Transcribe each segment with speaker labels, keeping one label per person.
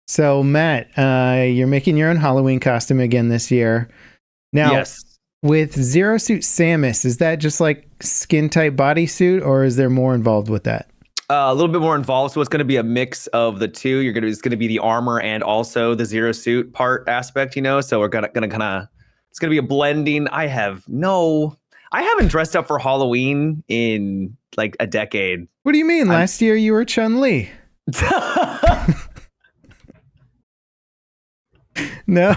Speaker 1: So, Matt, you're making your own Halloween costume again this year. Now,
Speaker 2: Yes.
Speaker 1: with Zero Suit Samus, is that just like skin tight bodysuit, or is there more involved with that?
Speaker 2: A little bit more involved, so it's going to be a mix of the two. It's going to be the armor and also the Zero Suit part aspect, So we're gonna kind of, it's going to be a blending. I haven't dressed up for Halloween in like a decade.
Speaker 1: What do you mean? Last year you were Chun-Li. No.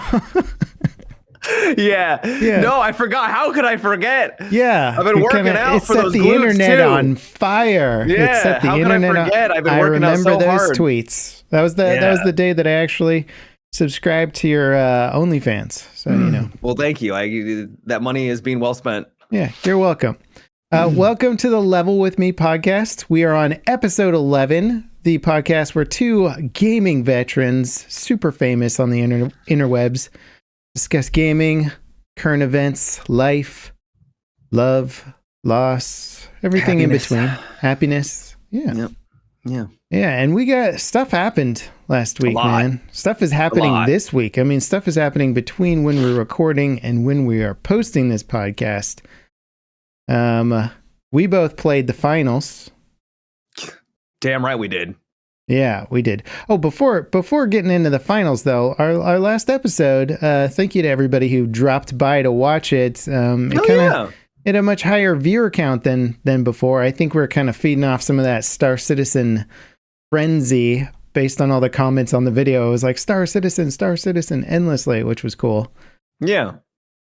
Speaker 2: Yeah. No, I forgot. How could I forget?
Speaker 1: Yeah.
Speaker 2: I've been working out for those glutes,
Speaker 1: it set the internet
Speaker 2: too.
Speaker 1: on fire.
Speaker 2: Yeah.
Speaker 1: It set the
Speaker 2: how
Speaker 1: internet
Speaker 2: could I forget? I've been
Speaker 1: I
Speaker 2: working out so
Speaker 1: remember those
Speaker 2: hard.
Speaker 1: tweets. That was the day that I actually subscribed to your OnlyFans. So
Speaker 2: Well, thank you. That money is being well spent.
Speaker 1: Yeah, you're welcome. Welcome to the Level With Me podcast. We are on episode 11, the podcast where two gaming veterans, super famous on the interwebs, discuss gaming, current events, life, love, loss, everything in between. Happiness. Yeah.
Speaker 2: Yep. Yeah.
Speaker 1: Yeah, and we got stuff happened last week, man. Stuff is happening this week. I mean, stuff is happening between when we're recording and when we are posting this podcast. We both played the finals.
Speaker 2: Damn right we did.
Speaker 1: Yeah, we did. Oh, before getting into the finals, though, our last episode, thank you to everybody who dropped by to watch it. It had a much higher viewer count than before. I think we're kind of feeding off some of that Star Citizen frenzy based on all the comments on the video. It was like Star Citizen endlessly, which was cool.
Speaker 2: Yeah.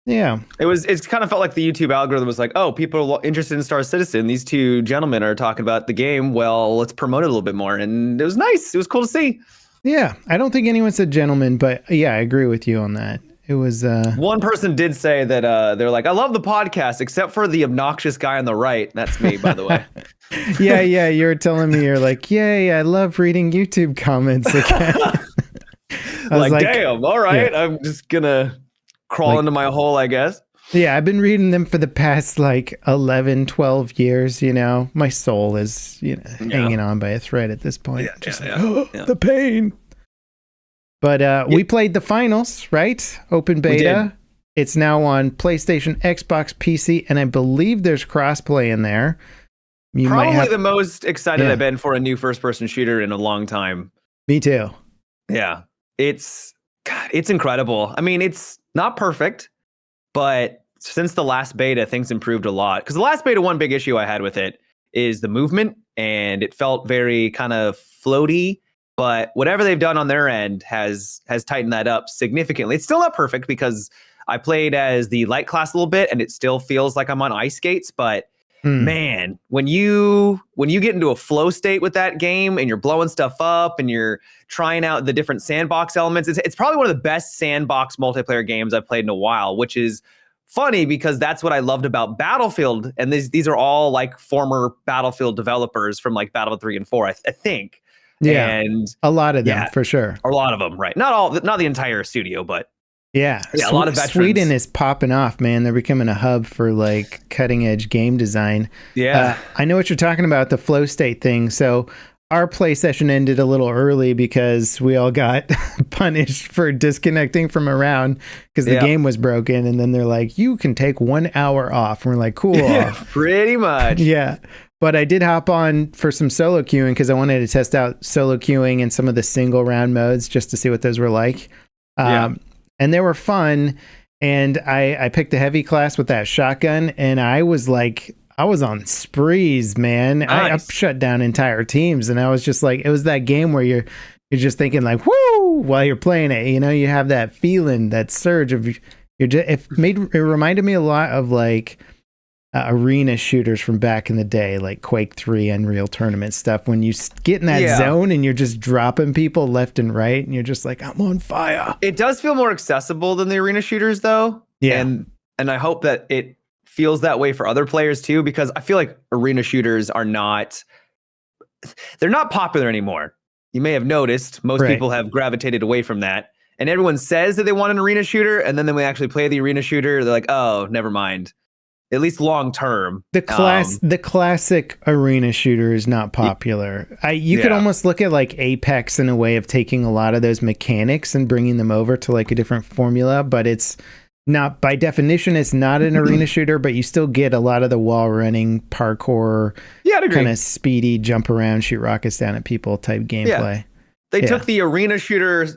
Speaker 1: Yeah.
Speaker 2: It's kind of felt like the YouTube algorithm was like, oh, people are interested in Star Citizen. These two gentlemen are talking about the game. Well, let's promote it a little bit more. And it was nice. It was cool to see.
Speaker 1: Yeah. I don't think anyone said gentleman, but yeah, I agree with you on that. It was
Speaker 2: one person did say that they're like, I love the podcast, except for the obnoxious guy on the right. That's me, by the way.
Speaker 1: Yeah. You were telling me, you're like, yay, I love reading YouTube comments again.
Speaker 2: I was like, damn, all right. Yeah. I'm just gonna crawl into my hole, I guess.
Speaker 1: Yeah, I've been reading them for the past 11, 12 years, My soul is, hanging on by a thread at this point. The pain. But we played the finals, right? Open beta. It's now on PlayStation, Xbox, PC, and I believe there's crossplay in there.
Speaker 2: Probably the most excited I've been for a new first-person shooter in a long time.
Speaker 1: Me too.
Speaker 2: Yeah. It's incredible. I mean, it's not perfect, but since the last beta, things improved a lot. Because the last beta, one big issue I had with it is the movement, and it felt very kind of floaty. But whatever they've done on their end has tightened that up significantly. It's still not perfect because I played as the light class a little bit, and it still feels like I'm on ice skates. But man, when you get into a flow state with that game and you're blowing stuff up and you're trying out the different sandbox elements, it's probably one of the best sandbox multiplayer games I've played in a while, which is funny because that's what I loved about Battlefield. And these are all like former Battlefield developers from like Battlefield 3 and 4, I think.
Speaker 1: Yeah,
Speaker 2: and
Speaker 1: a lot of them for sure.
Speaker 2: A lot of them, right? Not the entire studio, but
Speaker 1: yeah,
Speaker 2: a lot of veterans.
Speaker 1: Sweden is popping off, man. They're becoming a hub for like cutting edge game design.
Speaker 2: Yeah,
Speaker 1: I know what you're talking about, the flow state thing. So our play session ended a little early because we all got punished for disconnecting from a round because the game was broken. And then they're like, you can take 1 hour off. And we're like, cool. Off.
Speaker 2: Pretty much.
Speaker 1: Yeah. But I did hop on for some solo queuing because I wanted to test out solo queuing and some of the single round modes just to see what those were like. And they were fun. And I picked the heavy class with that shotgun. And I was on sprees, man.
Speaker 2: Nice.
Speaker 1: I shut down entire teams. And I was just like, it was that game where you're just thinking like, woo, while you're playing it. You have that feeling, that surge of it reminded me a lot of like arena shooters from back in the day, like Quake 3, Unreal Tournament stuff, when you get in that zone and you're just dropping people left and right and you're just like, I'm on fire.
Speaker 2: It does feel more accessible than the arena shooters though.
Speaker 1: Yeah.
Speaker 2: And I hope that it feels that way for other players too, because I feel like arena shooters they're not popular anymore. You may have noticed most people have gravitated away from that, and everyone says that they want an arena shooter, and then when we actually play the arena shooter, they're like, oh, never mind. at least long term.
Speaker 1: The classic arena shooter is not popular. You could almost look at like Apex in a way of taking a lot of those mechanics and bringing them over to like a different formula, but it's not, by definition, it's not an arena shooter, but you still get a lot of the wall running, parkour, kind of speedy jump around, shoot rockets down at people type gameplay.
Speaker 2: They took the arena shooters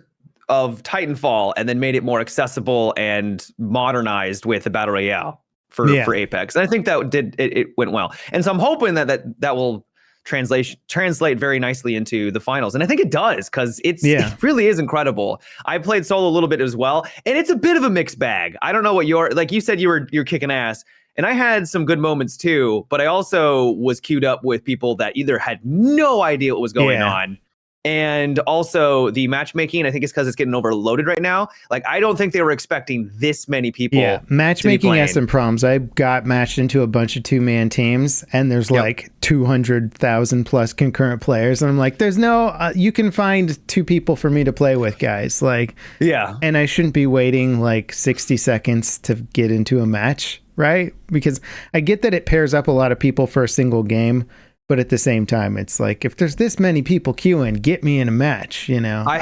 Speaker 2: of Titanfall and then made it more accessible and modernized with the Battle Royale for Apex. And I think that it went well. And so I'm hoping that will translate very nicely into the finals. And I think it does, because it really is incredible. I played solo a little bit as well, and it's a bit of a mixed bag. I don't know what like you said, you're kicking ass. And I had some good moments too, but I also was queued up with people that either had no idea what was going on. And also the matchmaking, I think it's because it's getting overloaded right now. Like, I don't think they were expecting this many people. Yeah,
Speaker 1: matchmaking has some problems. I got matched into a bunch of 2-man teams, and there's like 200,000 plus concurrent players. And I'm like, there's no, you can find 2 people for me to play with, guys. Like, and I shouldn't be waiting like 60 seconds to get into a match, right? Because I get that it pairs up a lot of people for a single game. But at the same time, it's like, if there's this many people queuing, get me in a match, you know?
Speaker 2: I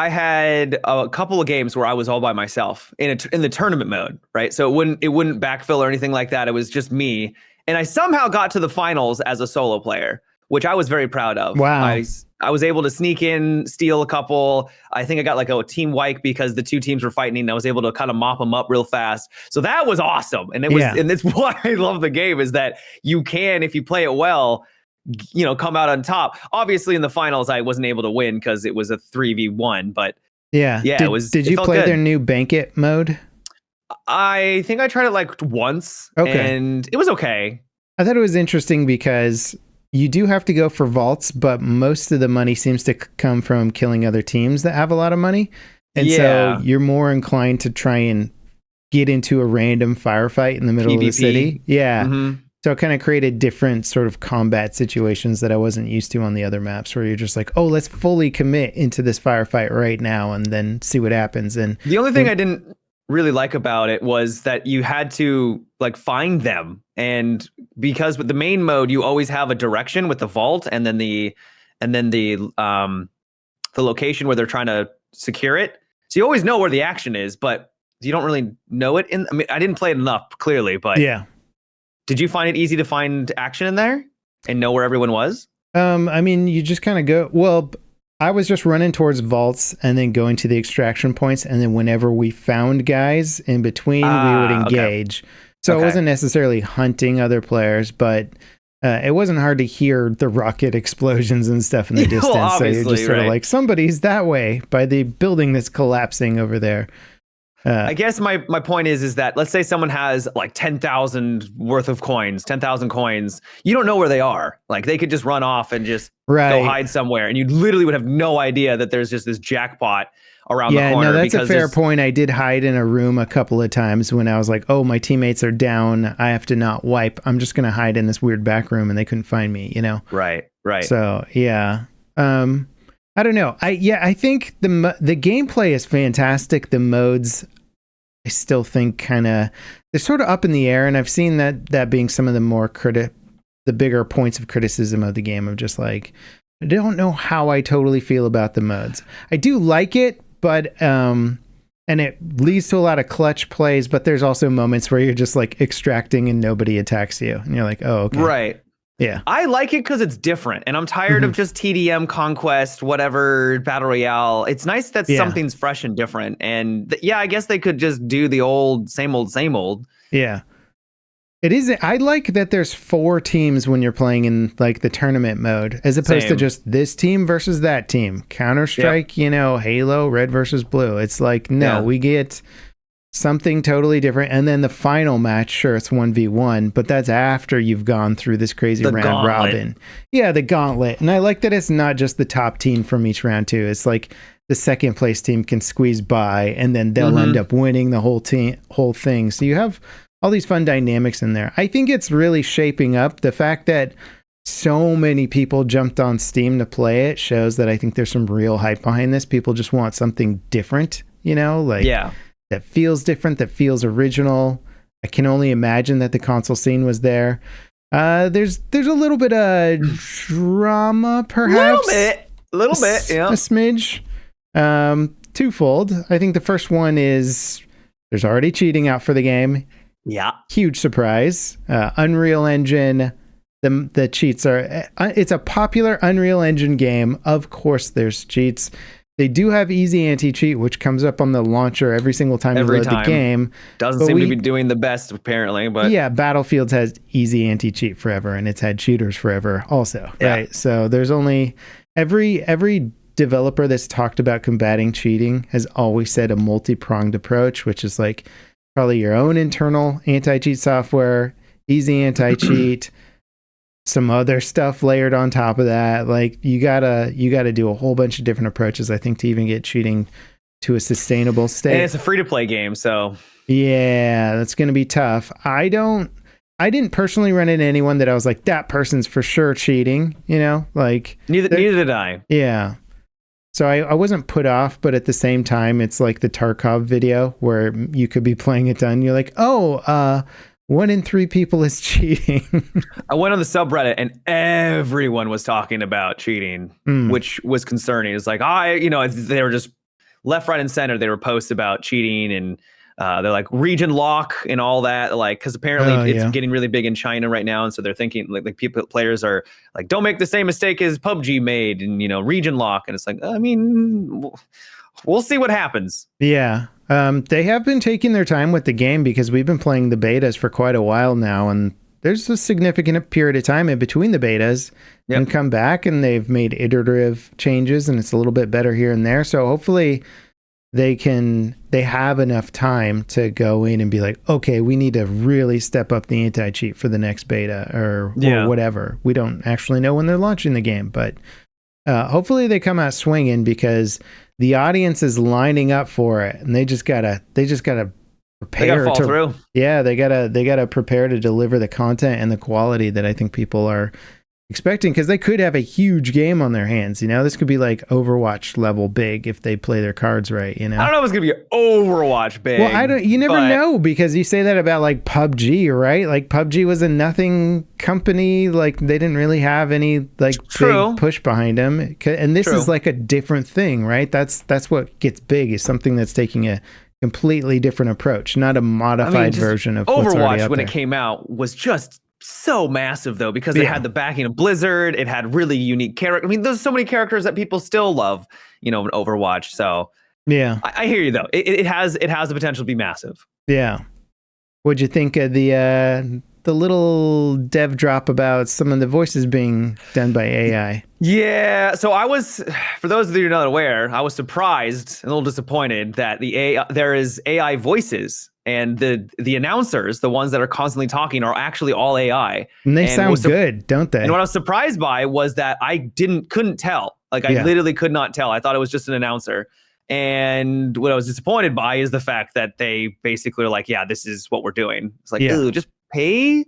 Speaker 2: had a couple of games where I was all by myself in the tournament mode, right? So it wouldn't backfill or anything like that. It was just me. And I somehow got to the finals as a solo player, which I was very proud of.
Speaker 1: Wow.
Speaker 2: I was able to sneak in, steal a couple. I think I got like a team wipe because the 2 teams were fighting, and I was able to kind of mop them up real fast. So that was awesome. And it was, and that's why I love the game, is that you can, if you play it well, you know, come out on top. Obviously in the finals, I wasn't able to win because it was a 3v1, but it was.
Speaker 1: Did you play their new Banquet mode?
Speaker 2: I think I tried it like once, and it was okay.
Speaker 1: I thought it was interesting because you do have to go for vaults, but most of the money seems to come from killing other teams that have a lot of money. And so you're more inclined to try and get into a random firefight in the middle of the city. Yeah. Mm-hmm. So it kind of created different sort of combat situations that I wasn't used to on the other maps, where you're just like, oh, let's fully commit into this firefight right now and then see what happens. And
Speaker 2: the only thing I didn't really like about it was that you had to like find them, and because with the main mode you always have a direction with the vault and then the location where they're trying to secure it, so you always know where the action is, but you don't really know it I mean, I didn't play it enough clearly, but did you find it easy to find action in there and know where everyone was?
Speaker 1: I mean, you just kind of go, I was just running towards vaults and then going to the extraction points. And then whenever we found guys in between, we would engage. So it wasn't necessarily hunting other players, but it wasn't hard to hear the rocket explosions and stuff in the distance. So you're just sort of like, somebody's that way by the building that's collapsing over there.
Speaker 2: I guess my point is that let's say someone has like 10,000 worth of coins, 10,000 coins. You don't know where they are. Like, they could just run off and just go hide somewhere, and you literally would have no idea that there's just this jackpot around the corner.
Speaker 1: No, that's a fair point. I did hide in a room a couple of times when I was like, oh, my teammates are down, I have to not wipe, I'm just gonna hide in this weird back room, and they couldn't find me, you know? Right. So I don't know. I think the gameplay is fantastic. The modes, I still think they're sort of up in the air, and I've seen that being some of the the bigger points of criticism of the game, of just like, I don't know how I totally feel about the modes. I do like it, but and it leads to a lot of clutch plays, but there's also moments where you're just like extracting and nobody attacks you, and you're like, oh, okay. Right. Yeah.
Speaker 2: I like it because it's different, and I'm tired of just TDM, Conquest, whatever, Battle Royale. It's nice that something's fresh and different. And I guess they could just do the old, same old, same old.
Speaker 1: Yeah. It is. I like that there's 4 teams when you're playing in like the tournament mode, as opposed to just this team versus that team. Counter-Strike, Halo, red versus blue. It's like, we get something totally different. And then the final match, sure, it's 1v1, but that's after you've gone through this crazy round robin. Yeah, the gauntlet. And I like that it's not just the top team from each round too. It's like the second place team can squeeze by, and then they'll end up winning the whole thing. So you have all these fun dynamics in there. I think it's really shaping up. The fact that so many people jumped on Steam to play it shows that I think there's some real hype behind this. People just want something different, that feels different, that feels original. I can only imagine that the console scene was there. There's a little bit of drama, perhaps.
Speaker 2: Little bit, yeah.
Speaker 1: A smidge. Twofold. I think the first one is there's already cheating out for the game.
Speaker 2: Yeah.
Speaker 1: Huge surprise. Unreal Engine. The cheats are. It's a popular Unreal Engine game. Of course, there's cheats. They do have easy anti-cheat, which comes up on the launcher every single time you load the game.
Speaker 2: Doesn't seem to be doing the best, apparently. But
Speaker 1: yeah, Battlefields has easy anti-cheat forever, and it's had cheaters forever also, right? So there's only every developer that's talked about combating cheating has always said a multi-pronged approach, which is like probably your own internal anti-cheat software, easy anti-cheat, some other stuff layered on top of that. Like you gotta do a whole bunch of different approaches, I think, to even get cheating to a sustainable state.
Speaker 2: And it's a free-to-play game, so
Speaker 1: yeah, that's gonna be tough. I didn't personally run into anyone that I was like, that person's for sure cheating, you know, like
Speaker 2: neither did I.
Speaker 1: Yeah. So I wasn't put off, but at the same time, it's like the Tarkov video where you could be playing it done. You're like, 1 in 3 people is cheating.
Speaker 2: I went on the subreddit and everyone was talking about cheating, which was concerning. It's like, they were just left, right, and center. They were posts about cheating and they're like region lock and all that, like, because apparently it's getting really big in China right now, and so they're thinking like players are like, don't make the same mistake as PUBG made, and region lock, and it's like, I mean, we'll see what happens.
Speaker 1: Yeah, they have been taking their time with the game because we've been playing the betas for quite a while now, and there's a significant period of time in between the betas and come back, and they've made iterative changes, and it's a little bit better here and there. So hopefully they have enough time to go in and be like, okay, we need to really step up the anti-cheat for the next beta or whatever. We don't actually know when they're launching the game, but hopefully they come out swinging because the audience is lining up for it, and they just gotta prepare.
Speaker 2: They gotta fall through.
Speaker 1: Yeah, they gotta prepare to deliver the content and the quality that I think people are expecting, because they could have a huge game on their hands. This could be like Overwatch level big if they play their cards right.
Speaker 2: I don't know if it's gonna be Overwatch big.
Speaker 1: Well, you never know, because you say that about like PUBG, right? Like PUBG was a nothing company. Like they didn't really have any like big push behind them. And this is like a different thing, right? That's what gets big, is something that's taking a completely different approach, not a modified version of what's already out
Speaker 2: when
Speaker 1: there.
Speaker 2: It came out was just so massive, though, because it had the backing of Blizzard. It had really unique characters. I mean, there's so many characters that people still love, in Overwatch. So
Speaker 1: yeah,
Speaker 2: I hear you though. It has the potential to be massive.
Speaker 1: Yeah. What'd you think of the little dev drop about some of the voices being done by AI?
Speaker 2: Yeah. So for those of you who are not aware, I was surprised and a little disappointed that there is AI voices. And the announcers, the ones that are constantly talking, are actually all AI.
Speaker 1: And they sound good, don't they?
Speaker 2: And what I was surprised by was that I couldn't tell. Like, I literally could not tell. I thought it was just an announcer. And what I was disappointed by is the fact that they basically are like, yeah, this is what we're doing. It's like, just pay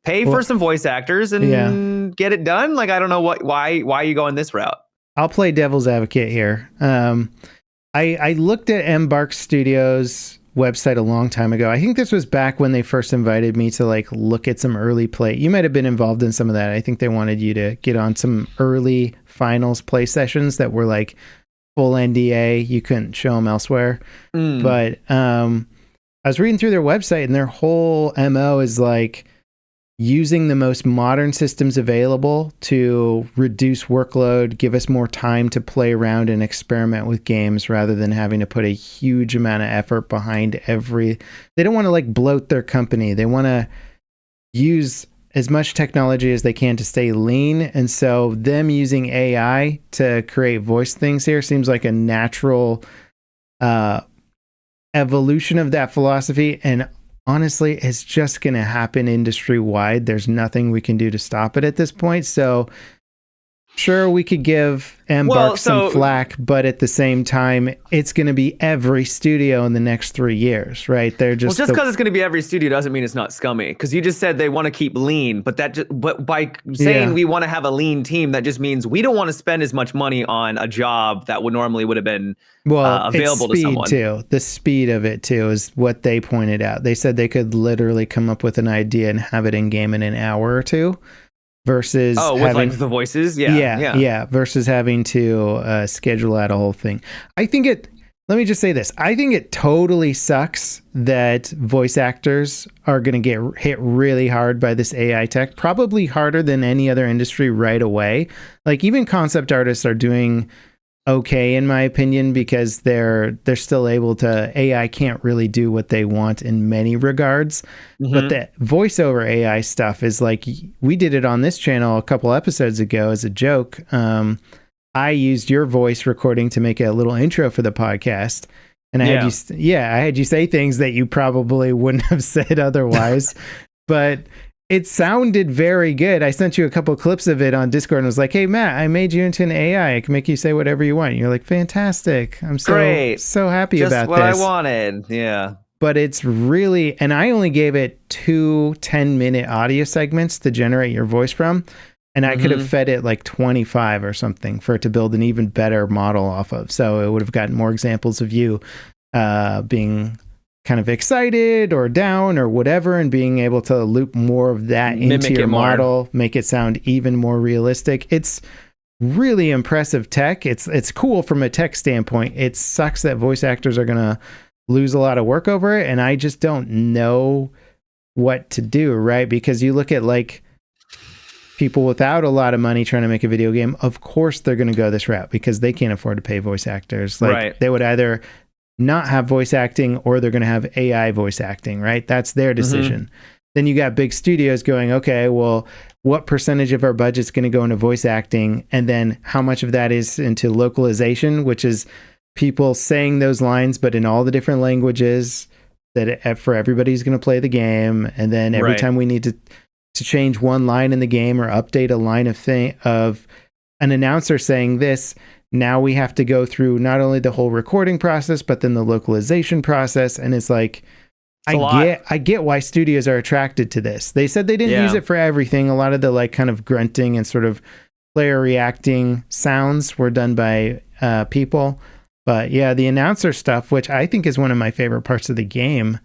Speaker 2: for some voice actors and get it done. Like, I don't know why are you going this route?
Speaker 1: I'll play devil's advocate here. I looked at Embark Studios website a long time ago. I think this was back when they first invited me to like look at some early play. You might have been involved in some of that. I think they wanted you to get on some early finals play sessions that were like full NDA. You couldn't show them elsewhere. But I was reading through their website, and their whole MO is like using the most modern systems available to reduce workload, give us more time to play around and experiment with games rather than having to put a huge amount of effort behind they don't want to like bloat their company. They want to use as much technology as they can to stay lean. And so them using AI to create voice things here seems like a natural evolution of that philosophy. And honestly, it's just going to happen industry wide. There's nothing we can do to stop it at this point. So Sure, we could give Embark some flack, but at the same time, it's going to be every studio in the next 3 years, right? They're just
Speaker 2: because it's going to be every studio doesn't mean it's not scummy. Because you just said they want to keep lean, but by saying we want to have a lean team, that just means we don't want to spend as much money on a job that would have been available to someone.
Speaker 1: Too. The speed of it too is what they pointed out. They said they could literally come up with an idea and have it in game in an hour or two. Versus
Speaker 2: with like the voices,
Speaker 1: versus having to schedule out a whole thing. Let me just say this. I think it totally sucks that voice actors are going to get hit really hard by this AI tech, probably harder than any other industry right away. Like even concept artists are doing okay in my opinion because they're still able to. AI can't really do what they want in many regards, but the voiceover AI stuff is like, we did it on this channel a couple episodes ago as a joke. I used your voice recording to make a little intro for the podcast, and I had you say things that you probably wouldn't have said otherwise, but it sounded very good. I sent you a couple clips of it on Discord and was like, hey, Matt, I made you into an AI. I can make you say whatever you want. And you're like, fantastic. I'm so happy about this. Just
Speaker 2: what I wanted. Yeah.
Speaker 1: But it's really, and I only gave it 2 10-minute audio segments to generate your voice from. And I could have fed it like 25 or something for it to build an even better model off of. So it would have gotten more examples of you being kind of excited or down or whatever, and being able to loop more of that into your model, make it sound even more realistic. It's really impressive tech. It's cool from a tech standpoint. It sucks that voice actors are going to lose a lot of work over it, and I just don't know what to do, right? Because you look at like people without a lot of money trying to make a video game, of course they're going to go this route because they can't afford to pay voice actors. Like they would either not have voice acting or they're going to have AI voice acting, right? That's their decision. Then you got big studios going, okay, well, what percentage of our budget's going to go into voice acting? And then how much of that is into localization, which is people saying those lines, but in all the different languages that for everybody's going to play the game. And then every time we need to change one line in the game or update a line of an announcer saying this, now we have to go through not only the whole recording process, but then the localization process. And it's like, I get why studios are attracted to this. They said they didn't use it for everything. A lot of the like kind of grunting and sort of player reacting sounds were done by people. But yeah, the announcer stuff, which I think is one of my favorite parts of the game,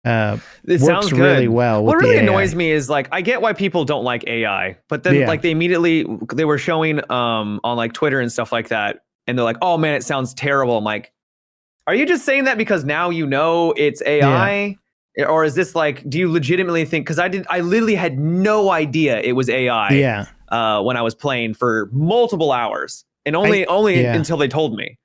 Speaker 1: it works really well.
Speaker 2: What really annoys me is like, I get why people don't like AI, but then like they were showing on like Twitter and stuff like that, and they're like, oh man, it sounds terrible. I'm like, are you just saying that because now you know it's AI? Or is this like, do you legitimately think, because I literally had no idea it was AI when I was playing for multiple hours, and only until they told me.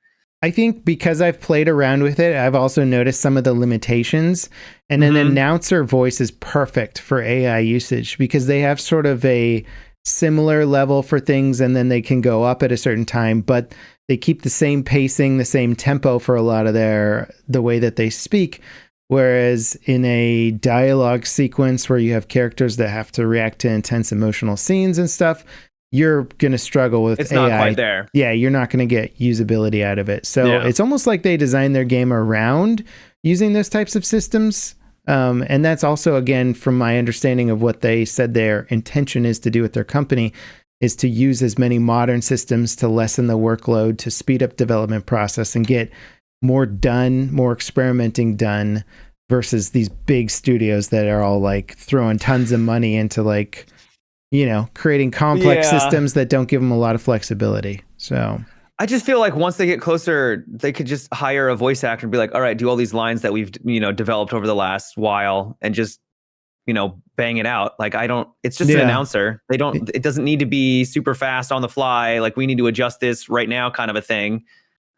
Speaker 1: I think because I've played around with it, I've also noticed some of the limitations. And an announcer voice is perfect for AI usage because they have sort of a similar level for things, and then they can go up at a certain time, but they keep the same pacing, the same tempo for a lot of the way that they speak. Whereas in a dialogue sequence where you have characters that have to react to intense emotional scenes and stuff, you're going to struggle with AI.
Speaker 2: It's not quite there.
Speaker 1: Yeah, you're not going to get usability out of it. So it's almost like they designed their game around using those types of systems. And that's also, again, from my understanding of what they said their intention is to do with their company, is to use as many modern systems to lessen the workload, to speed up development process and get more done, more experimenting done, versus these big studios that are all like throwing tons of money into like, you know, creating complex systems that don't give them a lot of flexibility. So
Speaker 2: I just feel like once they get closer, they could just hire a voice actor and be like, all right, do all these lines that we've, developed over the last while and just, bang it out. Like, it's just an announcer. It doesn't need to be super fast on the fly. Like, we need to adjust this right now kind of a thing.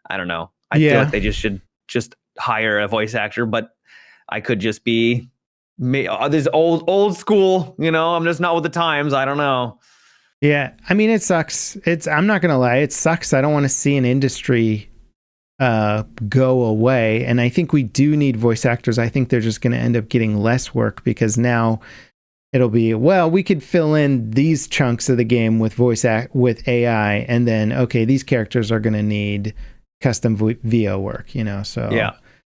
Speaker 2: I don't know. I feel like they should hire a voice actor, but I could just be this old school, I'm just not with the times. I don't know.
Speaker 1: Yeah. I mean, it sucks. I'm not going to lie. It sucks. I don't want to see an industry go away. And I think we do need voice actors. I think they're just going to end up getting less work because now it'll be, well, we could fill in these chunks of the game with with AI, and then okay, these characters are going to need custom VO work, so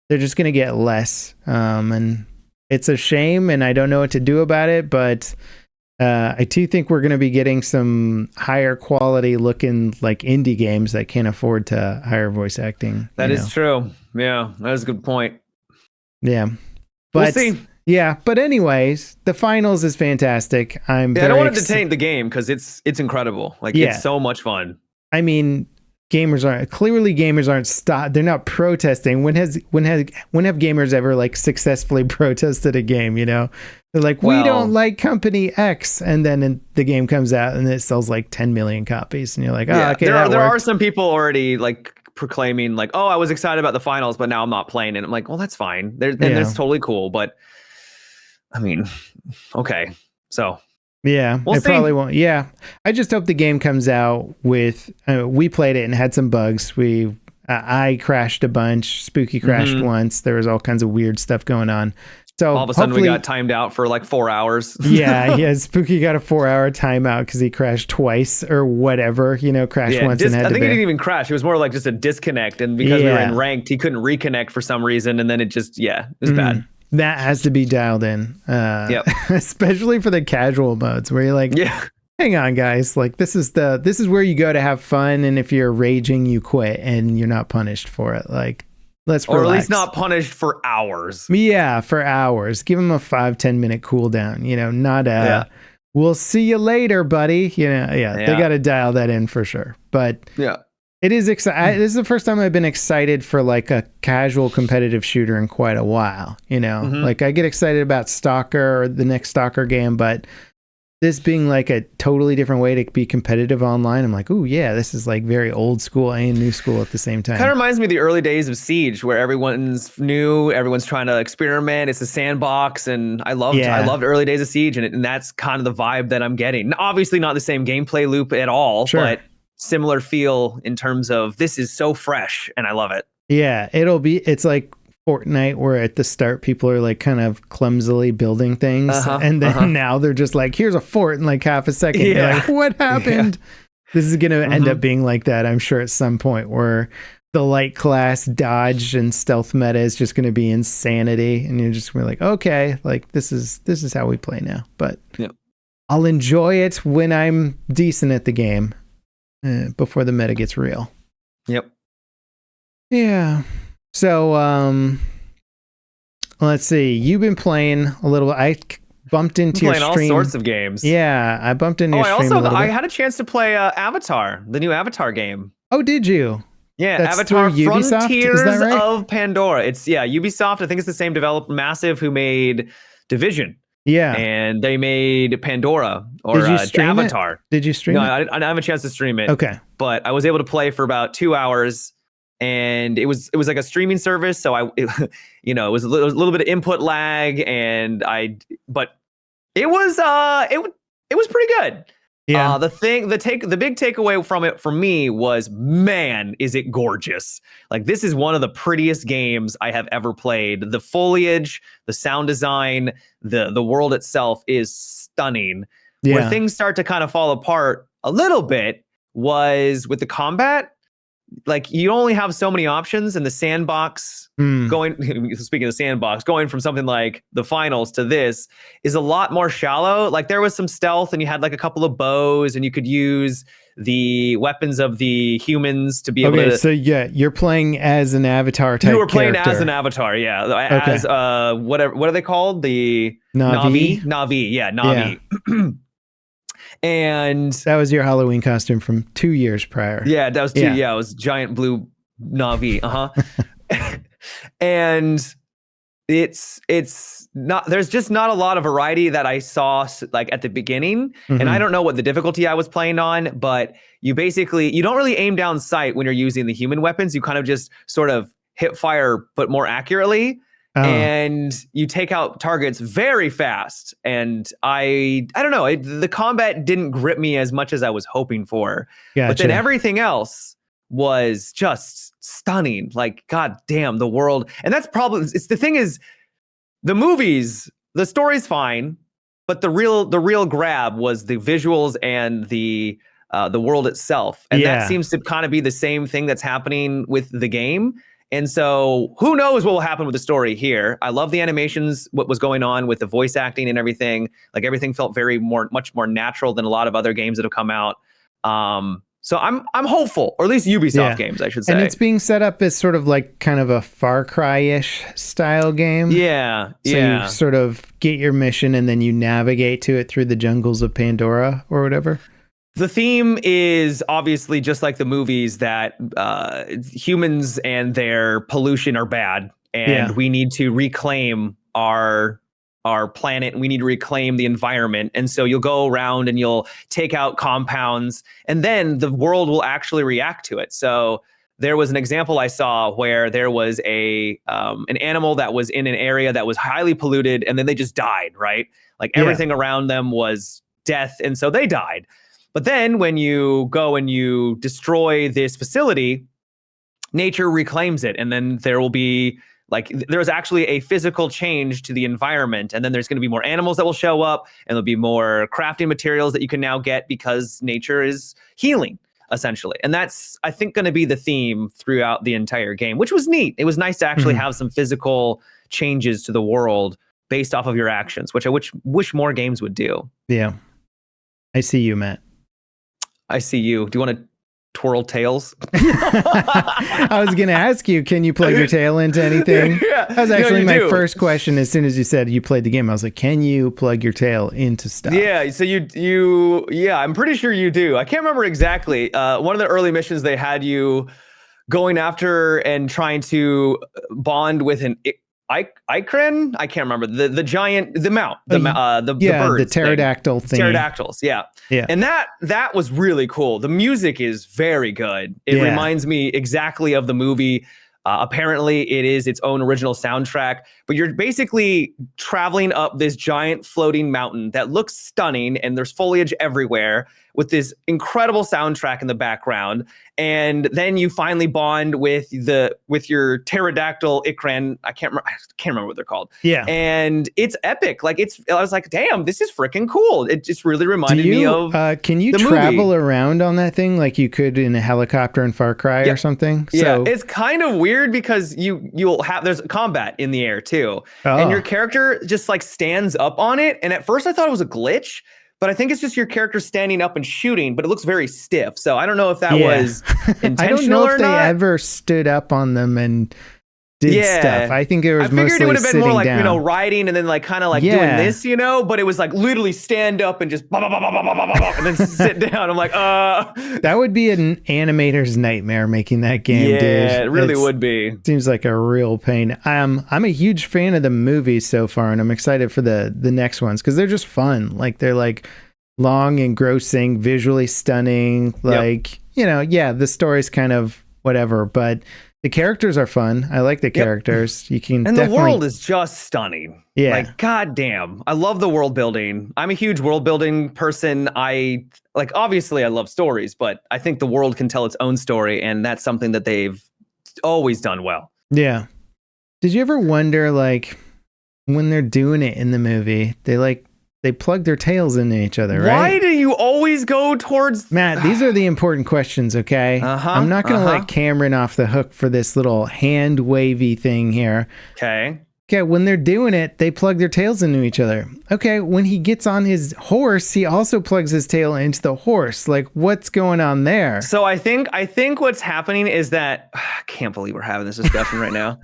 Speaker 1: they're just going to get less, and it's a shame, and I don't know what to do about it, but I do think we're going to be getting some higher quality looking like indie games that can't afford to hire voice acting.
Speaker 2: That is true. Yeah, that is a good point.
Speaker 1: Yeah, but
Speaker 2: we'll see.
Speaker 1: Yeah, but anyways, the finals is fantastic. I don't
Speaker 2: want to detain the game because it's incredible. Like it's so much fun.
Speaker 1: I mean, gamers aren't they're not protesting. When have gamers ever like successfully protested a game? They're like, we don't like company X, and then the game comes out and it sells like 10 million copies, and you're like, okay.
Speaker 2: There are some people already like proclaiming like, oh, I was excited about the finals, but now I'm not playing it. I'm like, well, that's fine. That's totally cool, but. I mean, okay. So, we'll see.
Speaker 1: Probably won't. Yeah. I just hope the game comes out with, we played it and had some bugs. I crashed a bunch. Spooky crashed once. There was all kinds of weird stuff going on. So
Speaker 2: all of a sudden we got timed out for like 4 hours.
Speaker 1: yeah. Spooky got a 4-hour timeout because he crashed twice or whatever, crashed once and had
Speaker 2: I think he didn't even crash. It was more like just a disconnect. And because we were in ranked, he couldn't reconnect for some reason. And then it just, it was bad.
Speaker 1: That has to be dialed in, especially for the casual modes where you're like, hang on, guys, like this is where you go to have fun, and if you're raging, you quit, and you're not punished for it. Like, let's relax.
Speaker 2: Or at least not punished for hours.
Speaker 1: Yeah, for hours. Give them a 5-10 minute cooldown. Not we'll see you later, buddy. They got to dial that in for sure. But it is exciting. This is the first time I've been excited for like a casual competitive shooter in quite a while. Like I get excited about Stalker or the next Stalker game, but this being like a totally different way to be competitive online, I'm like, oh yeah, this is like very old school and new school at the same time.
Speaker 2: Kind of reminds me of the early days of Siege, where everyone's new, everyone's trying to experiment. It's a sandbox, and I loved early days of Siege, and that's kind of the vibe that I'm getting. Obviously, not the same gameplay loop at all, but similar feel in terms of this is so fresh, and I love it.
Speaker 1: Yeah, it's like Fortnite, where at the start people are like kind of clumsily building things, and then now they're just like, here's a fort in like half a second. You're like, what happened? This is gonna end up being like that, I'm sure, at some point, where the light class dodge and stealth meta is just gonna be insanity, and you're just gonna be like, okay, like this is how we play now. But I'll enjoy it when I'm decent at the game, before the meta gets real. Yeah. So, let's see. You've been playing a little. I bumped into your stream.
Speaker 2: Playing all sorts of games.
Speaker 1: Yeah, I bumped into your stream.
Speaker 2: I had a chance to play Avatar, the new Avatar game.
Speaker 1: Oh, did you?
Speaker 2: Yeah,
Speaker 1: That's
Speaker 2: Avatar
Speaker 1: Ubisoft?
Speaker 2: Frontiers
Speaker 1: right?
Speaker 2: of Pandora. It's Ubisoft. I think it's the same developer, Massive, who made Division. Yeah, and they made Pandora or Avatar.
Speaker 1: Did you stream it?
Speaker 2: No, I didn't have a chance to stream it.
Speaker 1: Okay,
Speaker 2: but I was able to play for about 2 hours. And it was like a streaming service, so it was a little bit of input lag, but it was pretty good. Yeah. The big takeaway from it for me was, man, is it gorgeous! Like, this is one of the prettiest games I have ever played. The foliage, the sound design, the world itself is stunning. Yeah. Where things start to kind of fall apart a little bit was with the combat. Like, you only have so many options, and the sandbox speaking of the sandbox, going from something like the finals to this is a lot more shallow. Like, there was some stealth, and you had like a couple of bows, and you could use the weapons of the humans to be able to.
Speaker 1: Okay, so you're playing as an avatar type.
Speaker 2: You were playing
Speaker 1: character.
Speaker 2: as an avatar, as whatever. What are they called? The Na'vi. Na'vi. Yeah. And
Speaker 1: that was your Halloween costume from 2 years prior.
Speaker 2: Yeah, that was two. Yeah, it was giant blue Na'vi. And it's not. There's just not a lot of variety that I saw like at the beginning. And I don't know what the difficulty I was playing on, but you don't really aim down sight when you're using the human weapons. You kind of just sort of hit fire, but more accurately. And you take out targets very fast. And I don't know, the combat didn't grip me as much as I was hoping for. Gotcha. But then everything else was just stunning. Like, god damn, the world. And that's probably, the thing is, the movies, the story's fine, but the real grab was the visuals and the world itself. And that seems to kind of be the same thing that's happening with the game. And so who knows what will happen with the story here. I love the animations, what was going on with the voice acting and everything. Like everything felt much more natural than a lot of other games that have come out. So I'm hopeful, or at least Ubisoft games, I should say.
Speaker 1: And it's being set up as sort of like kind of a Far Cry-ish style game.
Speaker 2: Yeah.
Speaker 1: So you sort of get your mission and then you navigate to it through the jungles of Pandora or whatever.
Speaker 2: The theme is obviously just like the movies, that humans and their pollution are bad, and we need to reclaim our planet, and we need to reclaim the environment. And so you'll go around and you'll take out compounds, and then the world will actually react to it. So there was an example I saw where there was an animal that was in an area that was highly polluted, and then they just died, right? Like everything around them was death, and so they died. But then when you go and you destroy this facility, nature reclaims it. And then there will be there's actually a physical change to the environment. And then there's going to be more animals that will show up, and there'll be more crafting materials that you can now get because nature is healing, essentially. And that's, I think, going to be the theme throughout the entire game, which was neat. It was nice to actually have some physical changes to the world based off of your actions, which I wish more games would do.
Speaker 1: Yeah. I see you, Matt.
Speaker 2: I see you. Do you want to twirl tails?
Speaker 1: I was going to ask you, can you plug your tail into anything? That was actually my first question. As soon as you said you played the game, I was like, can you plug your tail into stuff?
Speaker 2: Yeah. So I'm pretty sure you do. I can't remember exactly. One of the early missions, they had you going after and trying to bond with an Icran? I can't remember the giant, the mount, the birds,
Speaker 1: the pterodactyl thing.
Speaker 2: Pterodactyls, yeah. And that was really cool. The music is very good. It reminds me exactly of the movie. Apparently, it is its own original soundtrack. But you're basically traveling up this giant floating mountain that looks stunning, and there's foliage everywhere, with this incredible soundtrack in the background. And then you finally bond with your pterodactyl Ikran. I can't remember what they're called.
Speaker 1: Yeah.
Speaker 2: And it's epic. I was like, damn, this is freaking cool. It just really reminded me of
Speaker 1: can you travel around on that thing like you could in a helicopter in Far Cry or something?
Speaker 2: Yeah, it's kind of weird because there's combat in the air too. And your character just stands up on it. And at first I thought it was a glitch, but I think it's just your character standing up and shooting, but it looks very stiff. So I don't know if that was intentional or not.
Speaker 1: I don't know if they ever stood up on them and did stuff. I think it was mostly sitting down. I figured it would have been more like,
Speaker 2: riding and then doing this, but it was literally stand up and just and then sit down. I'm like,
Speaker 1: That would be an animator's nightmare making that game, dude.
Speaker 2: Yeah, it really would be.
Speaker 1: Seems like a real pain. I'm a huge fan of the movies so far, and I'm excited for the next ones because they're just fun. They're long, engrossing, visually stunning. The story's kind of whatever, but the characters are fun. I like the characters.
Speaker 2: The world is just stunning. Yeah. Goddamn. I love the world building. I'm a huge world building person. Obviously I love stories, but I think the world can tell its own story, and that's something that they've always done well.
Speaker 1: Yeah. Did you ever wonder, when they're doing it in the movie, they plug their tails into each other, right?
Speaker 2: Why do you always go towards...
Speaker 1: Matt, these are the important questions, okay? I'm not going to let Cameron off the hook for this little hand wavy thing here.
Speaker 2: Okay,
Speaker 1: when they're doing it, they plug their tails into each other. Okay, when he gets on his horse, he also plugs his tail into the horse. What's going on there?
Speaker 2: So I think what's happening is that... I can't believe we're having this discussion right now.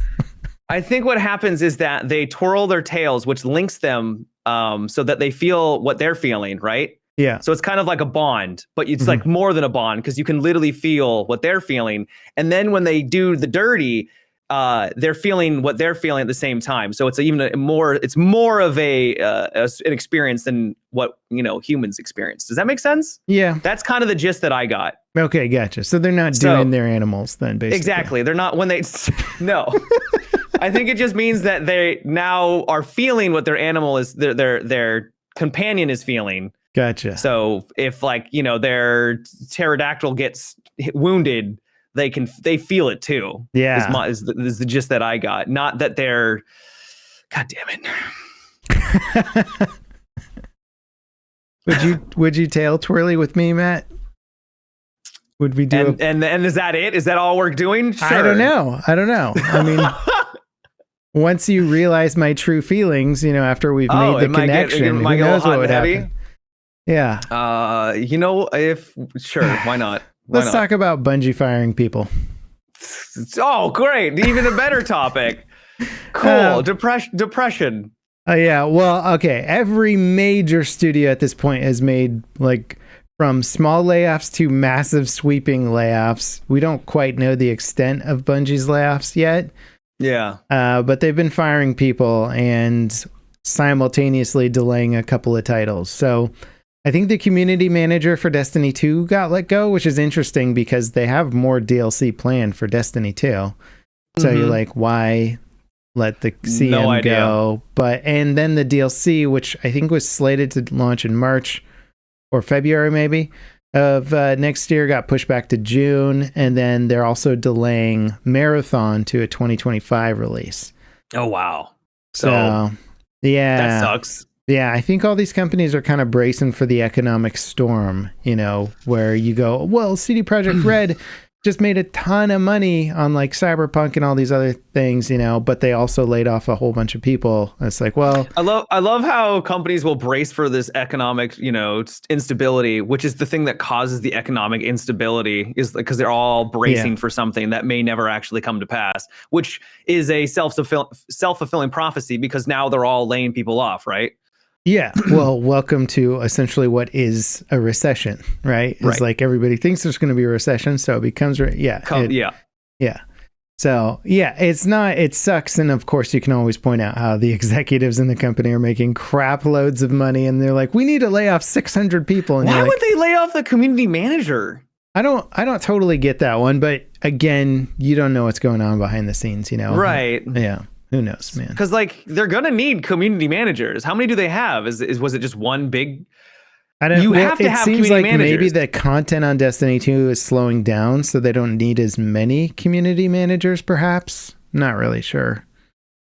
Speaker 2: I think what happens is that they twirl their tails, which links them so that they feel what they're feeling, right?
Speaker 1: Yeah.
Speaker 2: So it's kind of like a bond, but it's more than a bond because you can literally feel what they're feeling. And then when they do the dirty, they're feeling what they're feeling at the same time. So it's it's more of an experience than what humans experience. Does that make sense?
Speaker 1: Yeah.
Speaker 2: That's kind of the gist that I got.
Speaker 1: Okay, gotcha. So they're not doing their animals then, basically.
Speaker 2: Exactly. They're not no. I think it just means that they now are feeling what their animal is, their companion is feeling.
Speaker 1: Gotcha.
Speaker 2: So if their pterodactyl gets wounded, they feel it too.
Speaker 1: Yeah.
Speaker 2: Is the gist that I got. Not that they're, God damn it.
Speaker 1: Would you tail twirly with me, Matt? Would we do
Speaker 2: and is that it? Is that all we're doing? Sure.
Speaker 1: I don't know. I mean, once you realize my true feelings, after we've made the connection, who knows what would happen? Yeah.
Speaker 2: Why not?
Speaker 1: Let's talk about Bungie firing people.
Speaker 2: Oh, great. Even a better topic. Cool. Depression.
Speaker 1: Yeah. Well, okay. Every major studio at this point has made from small layoffs to massive sweeping layoffs. We don't quite know the extent of Bungie's layoffs yet.
Speaker 2: Yeah.
Speaker 1: But they've been firing people and simultaneously delaying a couple of titles. So I think the community manager for Destiny 2 got let go, which is interesting because they have more DLC planned for Destiny 2. So you're like, why let the CM go? And then the DLC, which I think was slated to launch in March or February maybe of next year, got pushed back to June. And then they're also delaying Marathon to a 2025 release.
Speaker 2: Oh, wow.
Speaker 1: So yeah.
Speaker 2: That sucks.
Speaker 1: Yeah, I think all these companies are kind of bracing for the economic storm, where you go, well, CD Projekt Red just made a ton of money on Cyberpunk and all these other things, but they also laid off a whole bunch of people. It's like, well,
Speaker 2: I love how companies will brace for this economic, instability, which is the thing that causes the economic instability, is because they're all bracing for something that may never actually come to pass, which is a self-fulfilling prophecy because now they're all laying people off, right?
Speaker 1: Yeah. Well, welcome to essentially what is a recession, right? It's like everybody thinks there's going to be a recession, so it becomes Yeah. So it sucks. And of course you can always point out how the executives in the company are making crap loads of money and they're like, we need to lay off 600 people. And
Speaker 2: why would they lay off the community manager?
Speaker 1: I don't totally get that one, but again, you don't know what's going on behind the scenes,
Speaker 2: Right.
Speaker 1: Yeah. Who knows, man?
Speaker 2: Because they're gonna need community managers. How many do they have? Was it just one big?
Speaker 1: I don't.
Speaker 2: Have to have community managers.
Speaker 1: Maybe the content on Destiny 2 is slowing down, so they don't need as many community managers. Perhaps. Not really sure.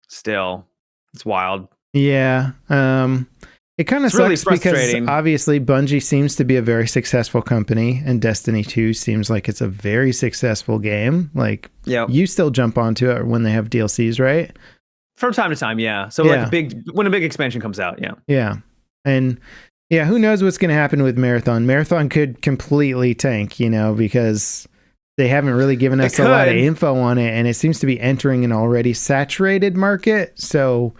Speaker 2: Still, it's wild.
Speaker 1: Yeah. It kind of sucks
Speaker 2: really
Speaker 1: because obviously Bungie seems to be a very successful company, and Destiny 2 seems like it's a very successful game. You still jump onto it when they have DLCs, right?
Speaker 2: From time to time, yeah. So when a big expansion comes out, yeah.
Speaker 1: Yeah. And who knows what's going to happen with Marathon. Marathon could completely tank, because they haven't really given us a lot of info on it, and it seems to be entering an already saturated market. So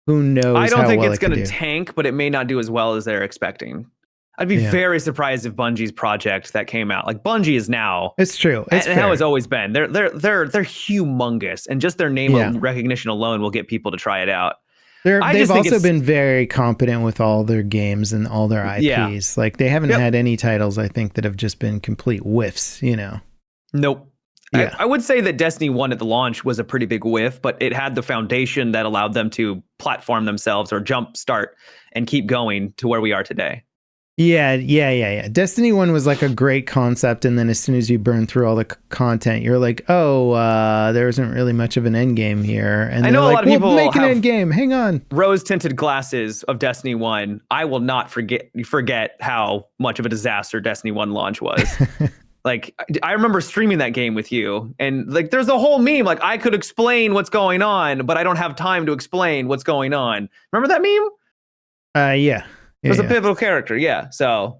Speaker 1: who knows?
Speaker 2: I don't think it's going to tank, but it may not do as well as they're expecting. I'd be very surprised if Bungie's project that came out, Bungie is now.
Speaker 1: It's true. It's
Speaker 2: and how it's always been. They're humongous, and just their name recognition alone will get people to try it out.
Speaker 1: They've also been very competent with all their games and all their IPs. They haven't had any titles, I think, that have just been complete whiffs.
Speaker 2: Nope.
Speaker 1: Yeah.
Speaker 2: I would say that Destiny 1 at the launch was a pretty big whiff, but it had the foundation that allowed them to platform themselves or jump start and keep going to where we are today.
Speaker 1: Yeah. Destiny 1 was a great concept, and then as soon as you burn through all the content, you're like, there isn't really much of an end game here. And
Speaker 2: I know a lot of people
Speaker 1: make an end game. Hang on.
Speaker 2: Rose-tinted glasses of Destiny 1. I will not forget how much of a disaster Destiny 1 launch was. I remember streaming that game with you, and there's a whole meme, I could explain what's going on, but I don't have time to explain what's going on. Remember that meme?
Speaker 1: Yeah.
Speaker 2: It was a pivotal character, yeah. So,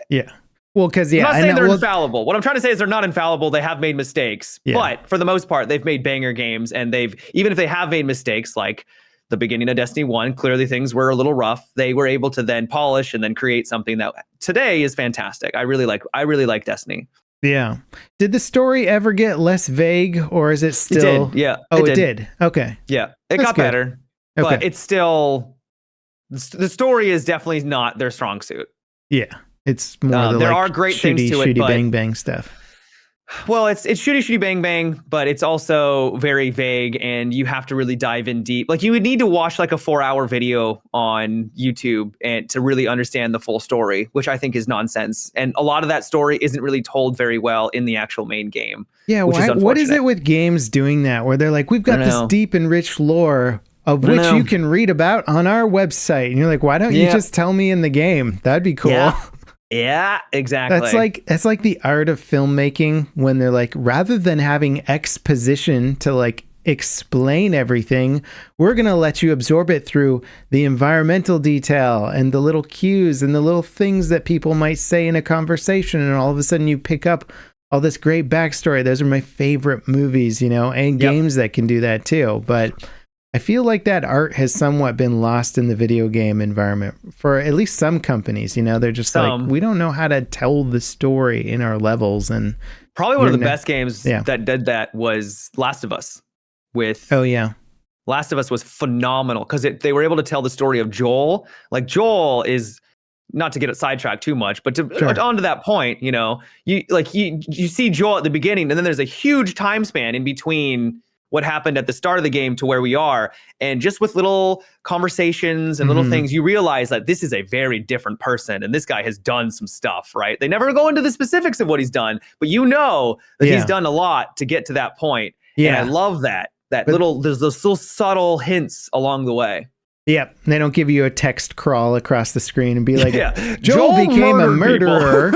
Speaker 1: yeah. Well, because
Speaker 2: I'm not saying they're infallible. What I'm trying to say is they're not infallible. They have made mistakes, but for the most part, they've made banger games, and even if they have made mistakes, like the beginning of Destiny 1, clearly things were a little rough. They were able to then polish and then create something that today is fantastic. I really like Destiny.
Speaker 1: Yeah. Did the story ever get less vague, or is it still?
Speaker 2: It did. Yeah.
Speaker 1: Oh, it did. Okay.
Speaker 2: Yeah. It got better, but it's still. The story is definitely not their strong suit.
Speaker 1: Yeah, it's more
Speaker 2: there are great things to it, but
Speaker 1: bang bang stuff.
Speaker 2: Well, it's shooty bang bang, but it's also very vague, and you have to really dive in deep. You would need to watch a 4-hour video on YouTube and to really understand the full story, which I think is nonsense. And a lot of that story isn't really told very well in the actual main game.
Speaker 1: Yeah, what is it with games doing that, where they're like, we've got this deep and rich lore. of
Speaker 2: I don't
Speaker 1: which
Speaker 2: know.
Speaker 1: you can read about on our website. And you're like, why don't you
Speaker 2: Yeah.
Speaker 1: just tell me in the game? That'd be cool.
Speaker 2: Yeah, exactly.
Speaker 1: That's like the art of filmmaking when they're like, rather than having exposition to like explain everything, we're going to let you absorb it through the environmental detail and the little cues and the little things that people might say in a conversation. And all of a sudden you pick up all this great backstory. Those are my favorite movies, you know, and games that can do that too. But I feel like that art has somewhat been lost in the video game environment for at least some companies. You know, they're just like, we don't know how to tell the story in our levels. And
Speaker 2: probably one of the best games that did that was Last of Us. Last of Us was phenomenal because they were able to tell the story of Joel. Like Joel is, not to get it sidetracked too much, but on to that point, you know, you see Joel at the beginning, and then there's a huge time span in between what happened at the start of the game to where we are. And just with little conversations and little things, you realize that this is a very different person. And this guy has done some stuff, right? They never go into the specifics of what he's done, but you know that he's done a lot to get to that point. Yeah. And I love that. There's those little subtle hints along the way.
Speaker 1: Yep. They don't give you a text crawl across the screen and be like, Joel became a murderer.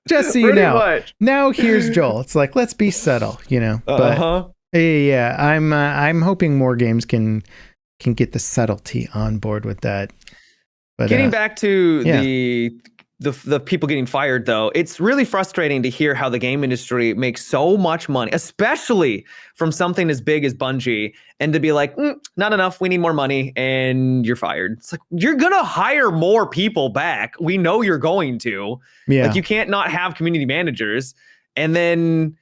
Speaker 1: Just so you know. Now here's Joel. It's like, let's be subtle, you know. But yeah, I'm hoping more games can get the subtlety on board with that. But
Speaker 2: getting back to the people getting fired, though, it's really frustrating to hear how the game industry makes so much money, especially from something as big as Bungie, and to be like, not enough, we need more money, and you're fired. It's like, you're gonna hire more people back. We know you're going to. Yeah. Like, you can't not have community managers. And then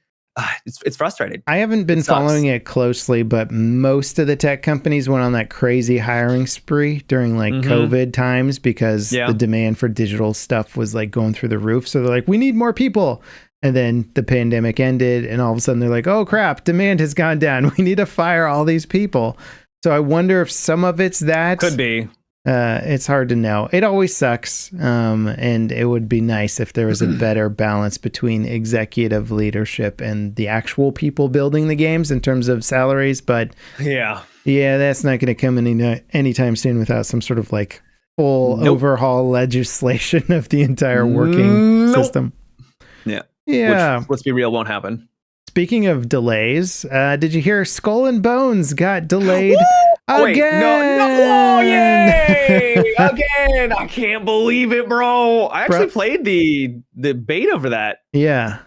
Speaker 2: it's frustrating.
Speaker 1: I haven't been following it closely, but most of the tech companies went on that crazy hiring spree during like COVID times because the demand for digital stuff was like going through the roof. So they're like, we need more people. And then the pandemic ended and all of a sudden they're like, oh crap, demand has gone down. We need to fire all these people. So I wonder if some of it's that.
Speaker 2: Could be.
Speaker 1: It's hard to know. It always sucks. And it would be nice if there was a better balance between executive leadership and the actual people building the games in terms of salaries. But yeah, that's not going to come anytime soon without some sort of like full overhaul legislation of the entire working system. Yeah.
Speaker 2: Which, let's be real, won't happen.
Speaker 1: Speaking of delays, did you hear Skull and Bones got delayed again?
Speaker 2: Wait, no, yay! Again, I can't believe it, bro. I actually played the beta for that.
Speaker 1: Yeah.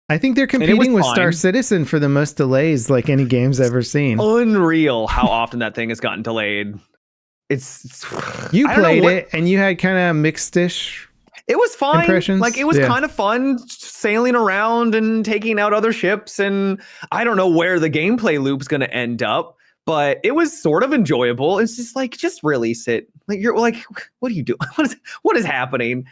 Speaker 1: I think they're competing with Star Citizen for the most delays like any game's ever seen.
Speaker 2: Unreal how often that thing has gotten delayed.
Speaker 1: You played it and you had kind of mixed-ish.
Speaker 2: It was fine.
Speaker 1: Impressions?
Speaker 2: Like, it was kind of fun sailing around and taking out other ships. And I don't know where the gameplay loop's going to end up, but it was sort of enjoyable. It's just like, just release it. Like, you're like, what are you doing? What is happening?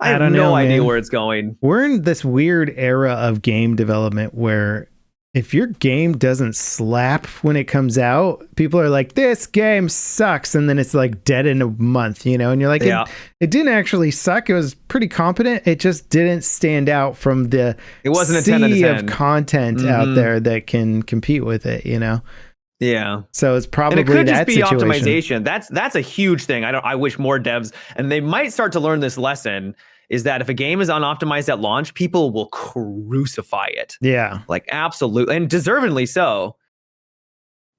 Speaker 2: I have no idea where it's going.
Speaker 1: We're in this weird era of game development where if your game doesn't slap when it comes out, people are like, this game sucks. And then it's like dead in a month, you know? And you're like, it didn't actually suck. It was pretty competent. It just didn't stand out from the sea of content out there that can compete with it, you know?
Speaker 2: Yeah.
Speaker 1: So it's probably
Speaker 2: and it could
Speaker 1: that
Speaker 2: just be
Speaker 1: situation.
Speaker 2: optimization. That's a huge thing. I wish more devs, and they might start to learn this lesson, is that if a game is unoptimized at launch, people will crucify it.
Speaker 1: Yeah.
Speaker 2: Like, absolutely. And deservedly so.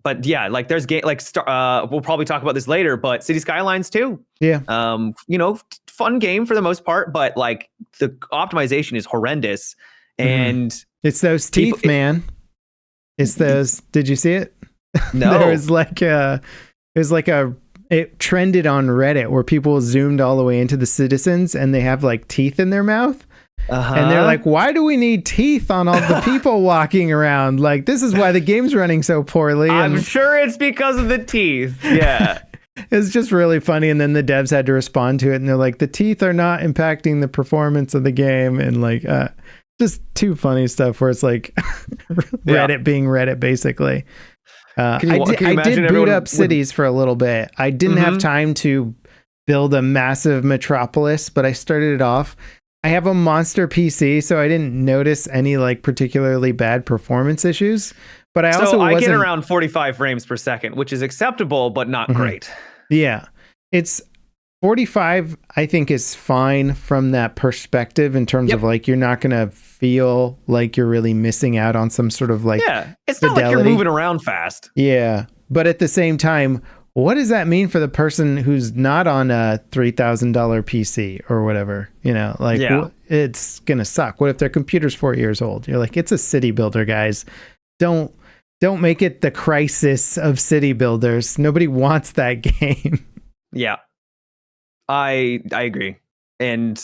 Speaker 2: But yeah, like there's game like we'll probably talk about this later, but City Skylines too.
Speaker 1: Yeah.
Speaker 2: You know, fun game for the most part, but like the optimization is horrendous. And
Speaker 1: it's those teeth, man. It's those. Did you see it?
Speaker 2: No.
Speaker 1: There was like it trended on Reddit where people zoomed all the way into the citizens and they have like teeth in their mouth. And they're like, why do we need teeth on all the people walking around? Like, this is why the game's running so poorly.
Speaker 2: I'm sure it's because of the teeth. Yeah.
Speaker 1: It's just really funny. And then the devs had to respond to it. And they're like, the teeth are not impacting the performance of the game. And like, just too funny stuff where it's like Reddit being Reddit, basically. I did boot up cities for a little bit. I didn't have time to build a massive metropolis, but I started it off. I have a monster PC, so I didn't notice any like particularly bad performance issues. But I also
Speaker 2: I get around 45 frames per second, which is acceptable, but not great.
Speaker 1: Yeah. It's 45, I think, is fine from that perspective in terms of like, you're not going to feel like you're really missing out on some sort of like,
Speaker 2: it's not like you're moving around fast.
Speaker 1: Yeah. But at the same time, what does that mean for the person who's not on a $3,000 PC or whatever? You know, like it's going to suck. What if their computer's 4 years old? You're like, it's a city builder, guys. Don't make it the crisis of city builders. Nobody wants that game.
Speaker 2: Yeah. I agree. And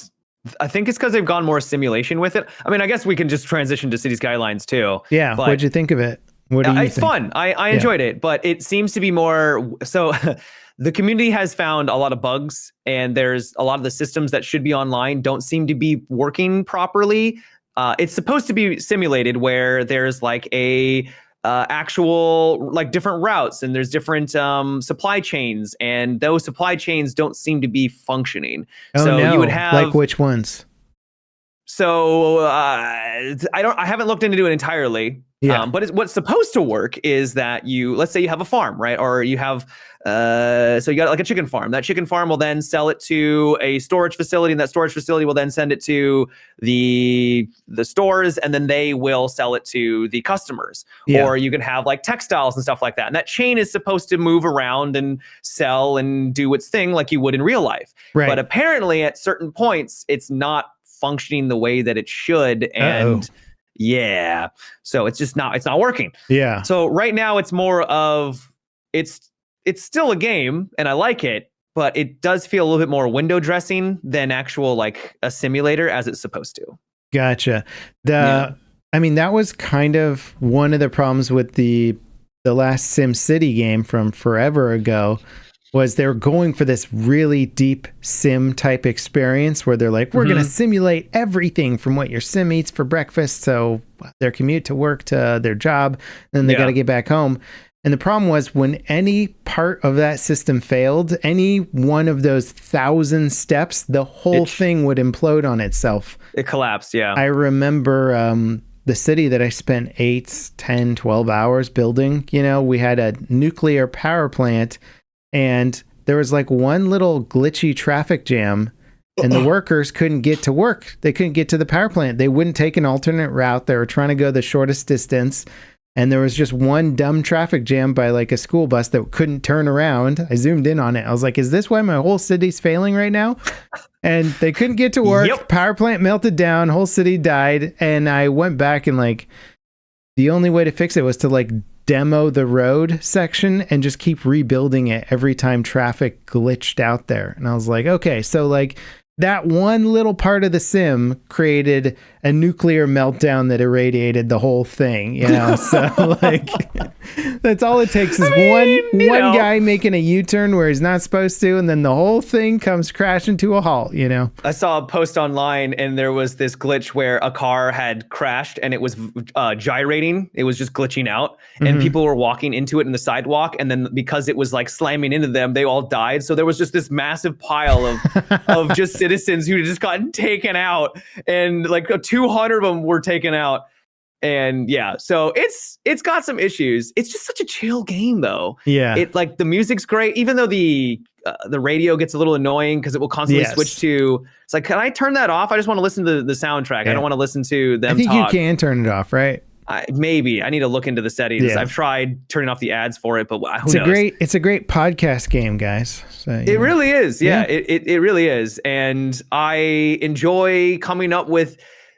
Speaker 2: I think it's because they've gone more simulation with it. I mean, I guess we can just transition to City Skylines too.
Speaker 1: Yeah. What'd you think of it? What do you
Speaker 2: It's
Speaker 1: think?
Speaker 2: fun. I enjoyed it, but it seems to be more so. The community has found a lot of bugs, and there's a lot of the systems that should be online don't seem to be working properly. It's supposed to be simulated where there's like a actual like different routes, and there's different supply chains, and those supply chains don't seem to be functioning. You would have
Speaker 1: like which ones?
Speaker 2: So I haven't looked into it entirely.
Speaker 1: Yeah.
Speaker 2: But what's supposed to work is that let's say you have a farm, right? Or you have, so you got like a chicken farm. That chicken farm will then sell it to a storage facility, and that storage facility will then send it to the stores, and then they will sell it to the customers.
Speaker 1: Yeah.
Speaker 2: Or you can have like textiles and stuff like that. And that chain is supposed to move around and sell and do its thing like you would in real life.
Speaker 1: Right.
Speaker 2: But apparently at certain points, it's not functioning the way that it should. And yeah, so it's not working.
Speaker 1: Yeah.
Speaker 2: So right now it's more of it's still a game, and I like it, but it does feel a little bit more window dressing than actual like a simulator as it's supposed to.
Speaker 1: Gotcha. I mean, that was kind of one of the problems with the last SimCity game from forever ago, was they were going for this really deep sim type experience where they're like, we're going to simulate everything from what your sim eats for breakfast, so their commute to work to their job, then they got to get back home. And the problem was, when any part of that system failed, any one of those 1,000 steps, the whole thing would implode on itself.
Speaker 2: It collapsed. Yeah.
Speaker 1: I remember the city that I spent 8, 10, 12 hours building. You know, we had a nuclear power plant, and there was like one little glitchy traffic jam, and the workers couldn't get to work. They couldn't get to the power plant. They wouldn't take an alternate route. They were trying to go the shortest distance. And there was just one dumb traffic jam by like a school bus that couldn't turn around. I zoomed in on it. I was like, is this why my whole city's failing right now? And they couldn't get to work.
Speaker 2: Yep.
Speaker 1: Power plant melted down. Whole city died. And I went back, and like the only way to fix it was to like demo the road section and just keep rebuilding it every time traffic glitched out there. And I was like, okay, so like that one little part of the sim created a nuclear meltdown that irradiated the whole thing, you know? So like, that's all it takes is one guy making a U-turn where he's not supposed to, and then the whole thing comes crashing to a halt, you know?
Speaker 2: I saw a post online, and there was this glitch where a car had crashed and it was gyrating. It was just glitching out, and people were walking into it in the sidewalk. And then because it was like slamming into them, they all died. So there was just this massive pile of just citizens who had just gotten taken out, and like 200 of them were taken out. And yeah, so it's got some issues. It's just such a chill game though.
Speaker 1: Yeah.
Speaker 2: It like the music's great, even though the radio gets a little annoying because it will constantly switch to, it's like, can I turn that off? I just want to listen to the soundtrack. I don't want to listen to them
Speaker 1: I think
Speaker 2: talk.
Speaker 1: you can turn it off, right?
Speaker 2: Maybe I need to look into the settings.
Speaker 1: Yeah.
Speaker 2: I've tried turning off the ads for it, but who knows?
Speaker 1: It's a great podcast game, guys. So,
Speaker 2: it really is. Yeah. It really is. And I enjoy coming up with,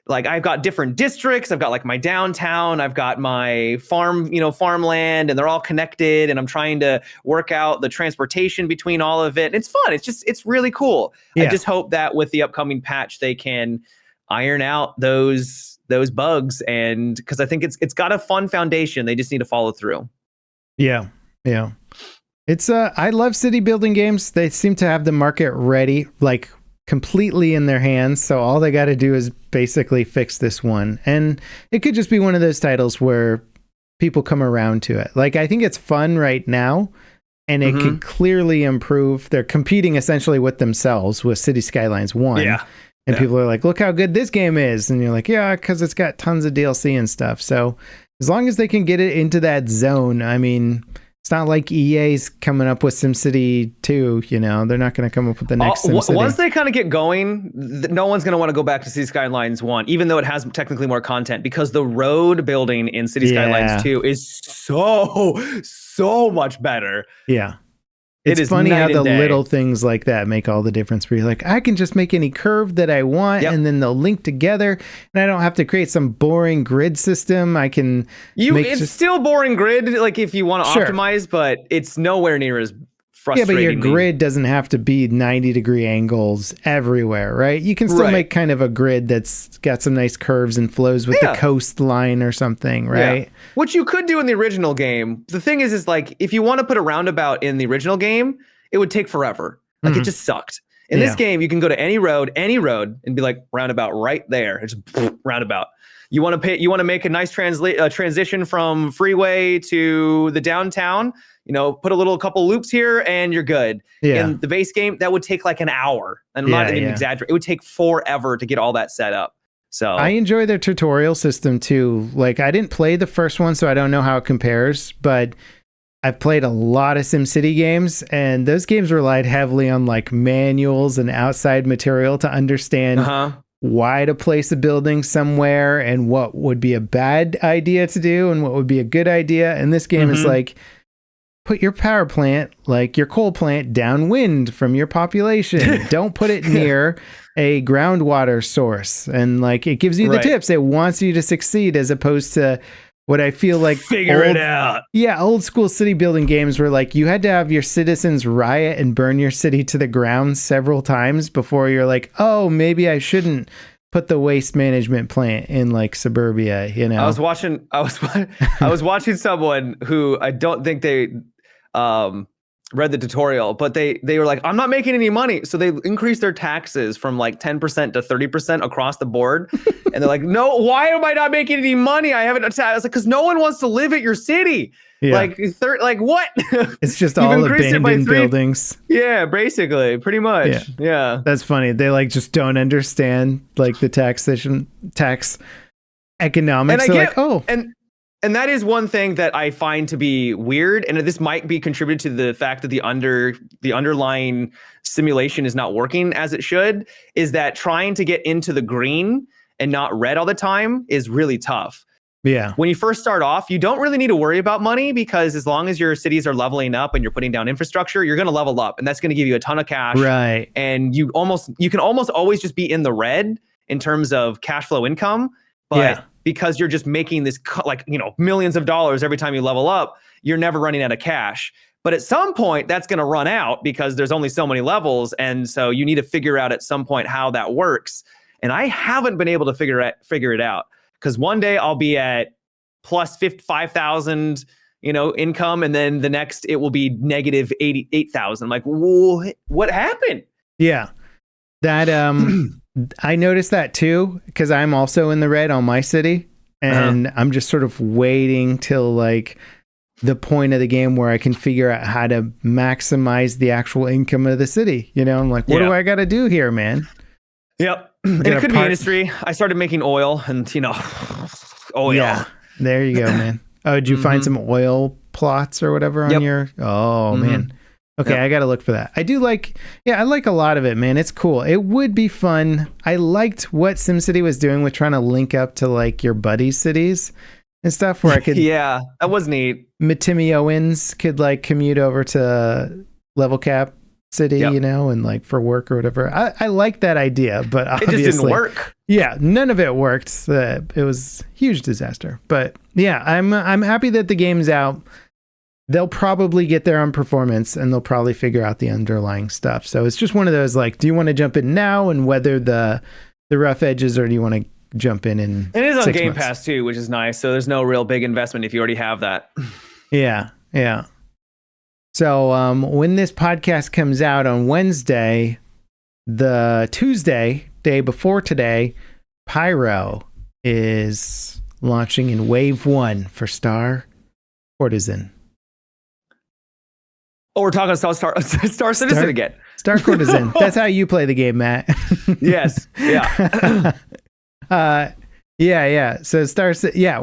Speaker 2: like, I've got different districts. I've got like my downtown. I've got my farmland, and they're all connected. And I'm trying to work out the transportation between all of it. And it's fun. It's really cool. Yeah. I just hope that with the upcoming patch, they can iron out those bugs, and because I think it's got a fun foundation. They just need to follow through.
Speaker 1: Yeah. It's I love city building games. They seem to have the market ready, like completely in their hands. So all they got to do is basically fix this one, and it could just be one of those titles where people come around to it. Like, I think it's fun right now, and it could clearly improve. They're competing essentially with themselves with City Skylines 1.
Speaker 2: Yeah.
Speaker 1: And people are like, look how good this game is. And you're like, yeah, because it's got tons of DLC and stuff. So as long as they can get it into that zone, I mean, it's not like EA's coming up with SimCity 2, you know, they're not going to come up with the next SimCity.
Speaker 2: Once they kind of get going, no one's going to want to go back to City Skylines 1, even though it has technically more content, because the road building in City Skylines 2 is so much better.
Speaker 1: Yeah. It's funny how the little things like that make all the difference. Where you're like, I can just make any curve that I want, and then they'll link together, and I don't have to create some boring grid system. I can. It's still boring grid, like if you want to optimize, but it's nowhere near as frustrating. Yeah, but your grid doesn't have to be 90-degree angles everywhere, right? You can still make kind of a grid that's got some nice curves and flows with the coastline or something, right?
Speaker 2: Yeah. Which you could do in the original game. The thing is like, if you want to put a roundabout in the original game, it would take forever. Like it just sucked. In this game, you can go to any road, and be like roundabout right there. It's roundabout. You want to make a nice transition from freeway to the downtown. You know, put a couple loops here and you're good. Yeah. In the base game, that would take like an hour. And I'm not even exaggerating. It would take forever to get all that set up. So
Speaker 1: I enjoy their tutorial system too. Like I didn't play the first one, so I don't know how it compares, but I've played a lot of SimCity games, and those games relied heavily on like manuals and outside material to understand why to place a building somewhere and what would be a bad idea to do and what would be a good idea. And this game is like, put your power plant, like your coal plant, downwind from your population. Don't put it near a groundwater source. And like it gives you the tips. It wants you to succeed, as opposed to what I feel like
Speaker 2: figure it out.
Speaker 1: Yeah, old school city building games where like you had to have your citizens riot and burn your city to the ground several times before you're like, oh, maybe I shouldn't put the waste management plant in like suburbia, you know.
Speaker 2: I was watching someone who I don't think they read the tutorial, but they were like, I'm not making any money. So they increased their taxes from like 10% to 30% across the board. And they're like, no, why am I not making any money? I haven't. I was like, because no one wants to live at your city. Yeah. Like what?
Speaker 1: It's just all abandoned buildings.
Speaker 2: Yeah, basically, pretty much. Yeah.
Speaker 1: That's funny. They like just don't understand like the tax economics.
Speaker 2: And that is one thing that I find to be weird, and this might be contributed to the fact that the underlying simulation is not working as it should, is that trying to get into the green and not red all the time is really tough.
Speaker 1: Yeah.
Speaker 2: When you first start off, you don't really need to worry about money, because as long as your cities are leveling up and you're putting down infrastructure, you're going to level up, and that's going to give you a ton of cash.
Speaker 1: Right.
Speaker 2: And you can almost always just be in the red in terms of cash flow income, but because you're just making this millions of dollars every time you level up, you're never running out of cash. But at some point, that's going to run out because there's only so many levels. And so you need to figure out at some point how that works. And I haven't been able to figure it out, because one day I'll be at plus 5,000, income. And then the next it will be negative 88,000. Like, what happened?
Speaker 1: Yeah. That, I noticed that too, because I'm also in the red on my city, and I'm just sort of waiting till like the point of the game where I can figure out how to maximize the actual income of the city. I'm like, what do I got to do here, man?
Speaker 2: Yep. And it could be industry. I started making oil and, oil. Yeah,
Speaker 1: there you go, man. Oh, did you find some oil plots or whatever on your... Oh, man. Okay, I got to look for that. I do like, I like a lot of it, man. It's cool. It would be fun. I liked what SimCity was doing with trying to link up to like your buddies' cities and stuff, where I could...
Speaker 2: Yeah, that was neat.
Speaker 1: Matimi0ins could like commute over to LevelCap city, and like for work or whatever. I like that idea, but obviously...
Speaker 2: It just didn't work.
Speaker 1: Yeah, none of it worked. It was a huge disaster. But yeah, I'm happy that the game's out. They'll probably get there on performance, and they'll probably figure out the underlying stuff. So it's just one of those, like, do you want to jump in now and weather the rough edges, or do you want to jump in and
Speaker 2: it is on Game Pass too, which is nice. So there's no real big investment if you already have that.
Speaker 1: Yeah. So when this podcast comes out on Wednesday, the Tuesday, day before today, Pyro is launching in Wave 1 for Star Citizen.
Speaker 2: Oh, we're talking Star Citizen again.
Speaker 1: Dark Order's in. That's how you play the game, Matt.
Speaker 2: Yes. Yeah.
Speaker 1: Yeah. So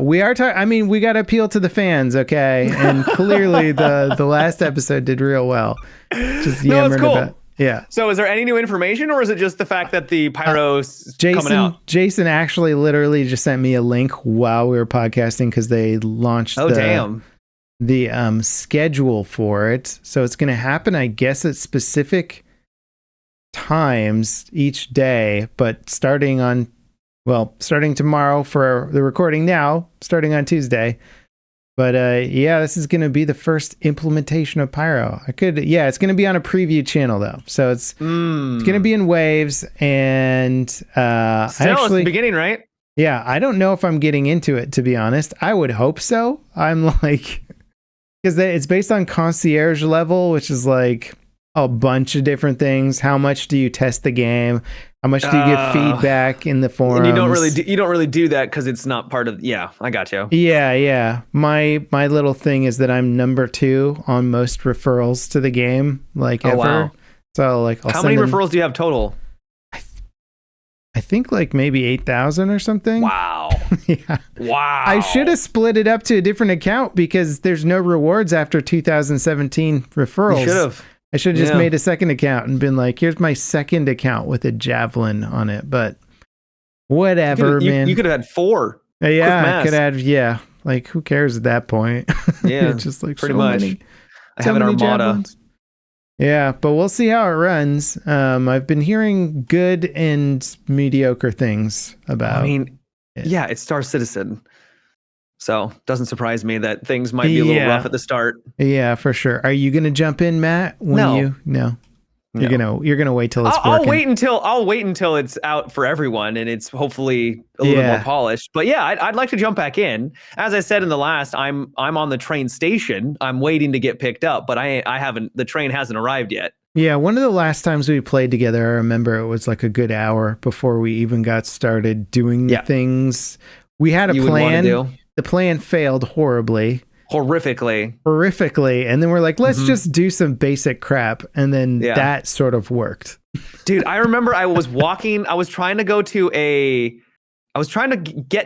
Speaker 1: we are talking. I mean, we got to appeal to the fans, okay? And clearly, the last episode did real well. Just
Speaker 2: No, it's
Speaker 1: yammering
Speaker 2: cool.
Speaker 1: about. Yeah.
Speaker 2: So is there any new information, or is it just the fact that the Pyro's coming out?
Speaker 1: Jason actually literally just sent me a link while we were podcasting because they launched the schedule for it. So it's going to happen, I guess, at specific times each day, but starting tomorrow for the recording now, starting on Tuesday. But this is going to be the first implementation of Pyro. It's going to be on a preview channel though. So it's going to be in waves, and
Speaker 2: Still, it's the beginning, right?
Speaker 1: Yeah, I don't know if I'm getting into it, to be honest. I would hope so. I'm like, because it's based on concierge level, which is like a bunch of different things. How much do you test the game? How much do you get feedback in the forums?
Speaker 2: And you don't really do that because it's not part of. Yeah, I got you.
Speaker 1: Yeah. My little thing is that I'm number 2 on most referrals to the game, like ever.
Speaker 2: Wow.
Speaker 1: So like,
Speaker 2: how many referrals do you have total?
Speaker 1: I think like maybe 8,000 or something.
Speaker 2: Wow.
Speaker 1: Yeah.
Speaker 2: Wow.
Speaker 1: I should have split it up to a different account because there's no rewards after 2017 referrals.
Speaker 2: You should have.
Speaker 1: I should have just made a second account and been like, here's my second account with a javelin on it. But whatever, man.
Speaker 2: You could have had 4.
Speaker 1: Yeah, I could have. Yeah. Like, who cares at that point?
Speaker 2: Yeah.
Speaker 1: Just like
Speaker 2: pretty much. I have an armada.
Speaker 1: Javelins. Yeah, but we'll see how it runs. I've been hearing good and mediocre things about.
Speaker 2: I mean, it's Star Citizen. So doesn't surprise me that things might be a little rough at the start.
Speaker 1: Yeah, for sure. Are you gonna jump in, Matt?
Speaker 2: No.
Speaker 1: You're gonna wait till it's
Speaker 2: I'll
Speaker 1: working.
Speaker 2: I'll wait until it's out for everyone and it's hopefully a little bit more polished. But yeah, I'd like to jump back in. As I said in the last, I'm on the train station. I'm waiting to get picked up, but I haven't. The train hasn't arrived yet. Yeah,
Speaker 1: one of the last times we played together, I remember it was like a good hour before we even got started doing things. We had a plan. The plan failed horribly. Horrifically. And then we're like, let's just do some basic crap. And then that sort of worked.
Speaker 2: Dude, I remember I was walking. I was trying to get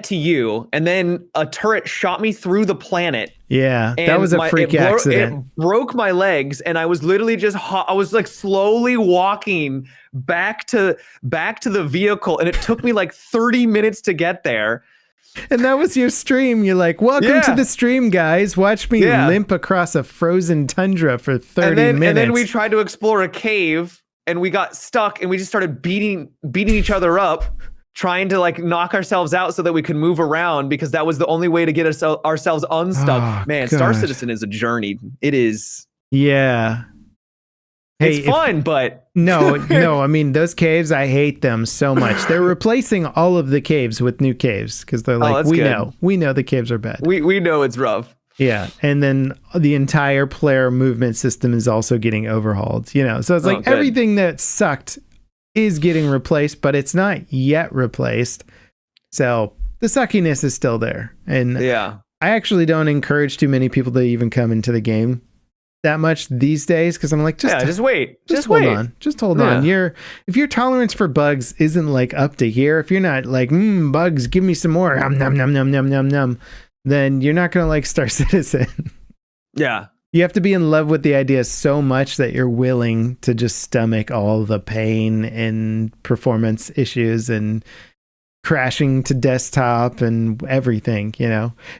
Speaker 2: to you. And then a turret shot me through the planet.
Speaker 1: Yeah, that was a freak accident.
Speaker 2: It broke my legs. And I was literally I was like slowly walking back to the vehicle. And it took me like 30 minutes to get there.
Speaker 1: And that was your stream. You're like, welcome to the stream, guys. Watch me limp across a frozen tundra for 30 minutes.
Speaker 2: And then we tried to explore a cave and we got stuck and we just started beating each other up, trying to like knock ourselves out so that we could move around because that was the only way to get ourselves unstuck.
Speaker 1: Oh,
Speaker 2: man,
Speaker 1: God.
Speaker 2: Star Citizen is a journey. It is.
Speaker 1: Yeah.
Speaker 2: It's fun, but
Speaker 1: no, I mean, those caves, I hate them so much. They're replacing all of the caves with new caves because they're like, we know the caves are bad.
Speaker 2: We know it's rough.
Speaker 1: Yeah. And then the entire player movement system is also getting overhauled, so it's like everything that sucked is getting replaced, but it's not yet replaced. So the suckiness is still there. And I actually don't encourage too many people to even come into the game that much these days because I'm like,
Speaker 2: just wait.
Speaker 1: Just hold on. If your tolerance for bugs isn't like up to here, if you're not like bugs, give me some more, nom, then you're not gonna like Star Citizen.
Speaker 2: Yeah,
Speaker 1: you have to be in love with the idea so much that you're willing to just stomach all the pain and performance issues and crashing to desktop and everything,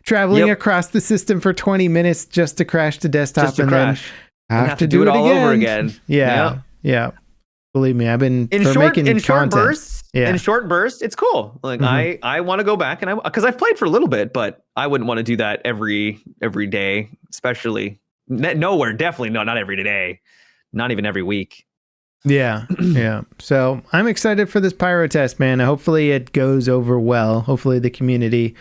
Speaker 1: traveling across the system for 20 minutes just to crash to desktop
Speaker 2: then have to do it all over again.
Speaker 1: Yeah. Believe me, I've been
Speaker 2: in short bursts.
Speaker 1: Yeah.
Speaker 2: In short bursts, it's cool. Like I want to go back and because I've played for a little bit, but I wouldn't want to do that every day, especially nowhere. Definitely not every day, not even every week.
Speaker 1: Yeah. So I'm excited for this Pyro test, man. Hopefully it goes over well. Hopefully the community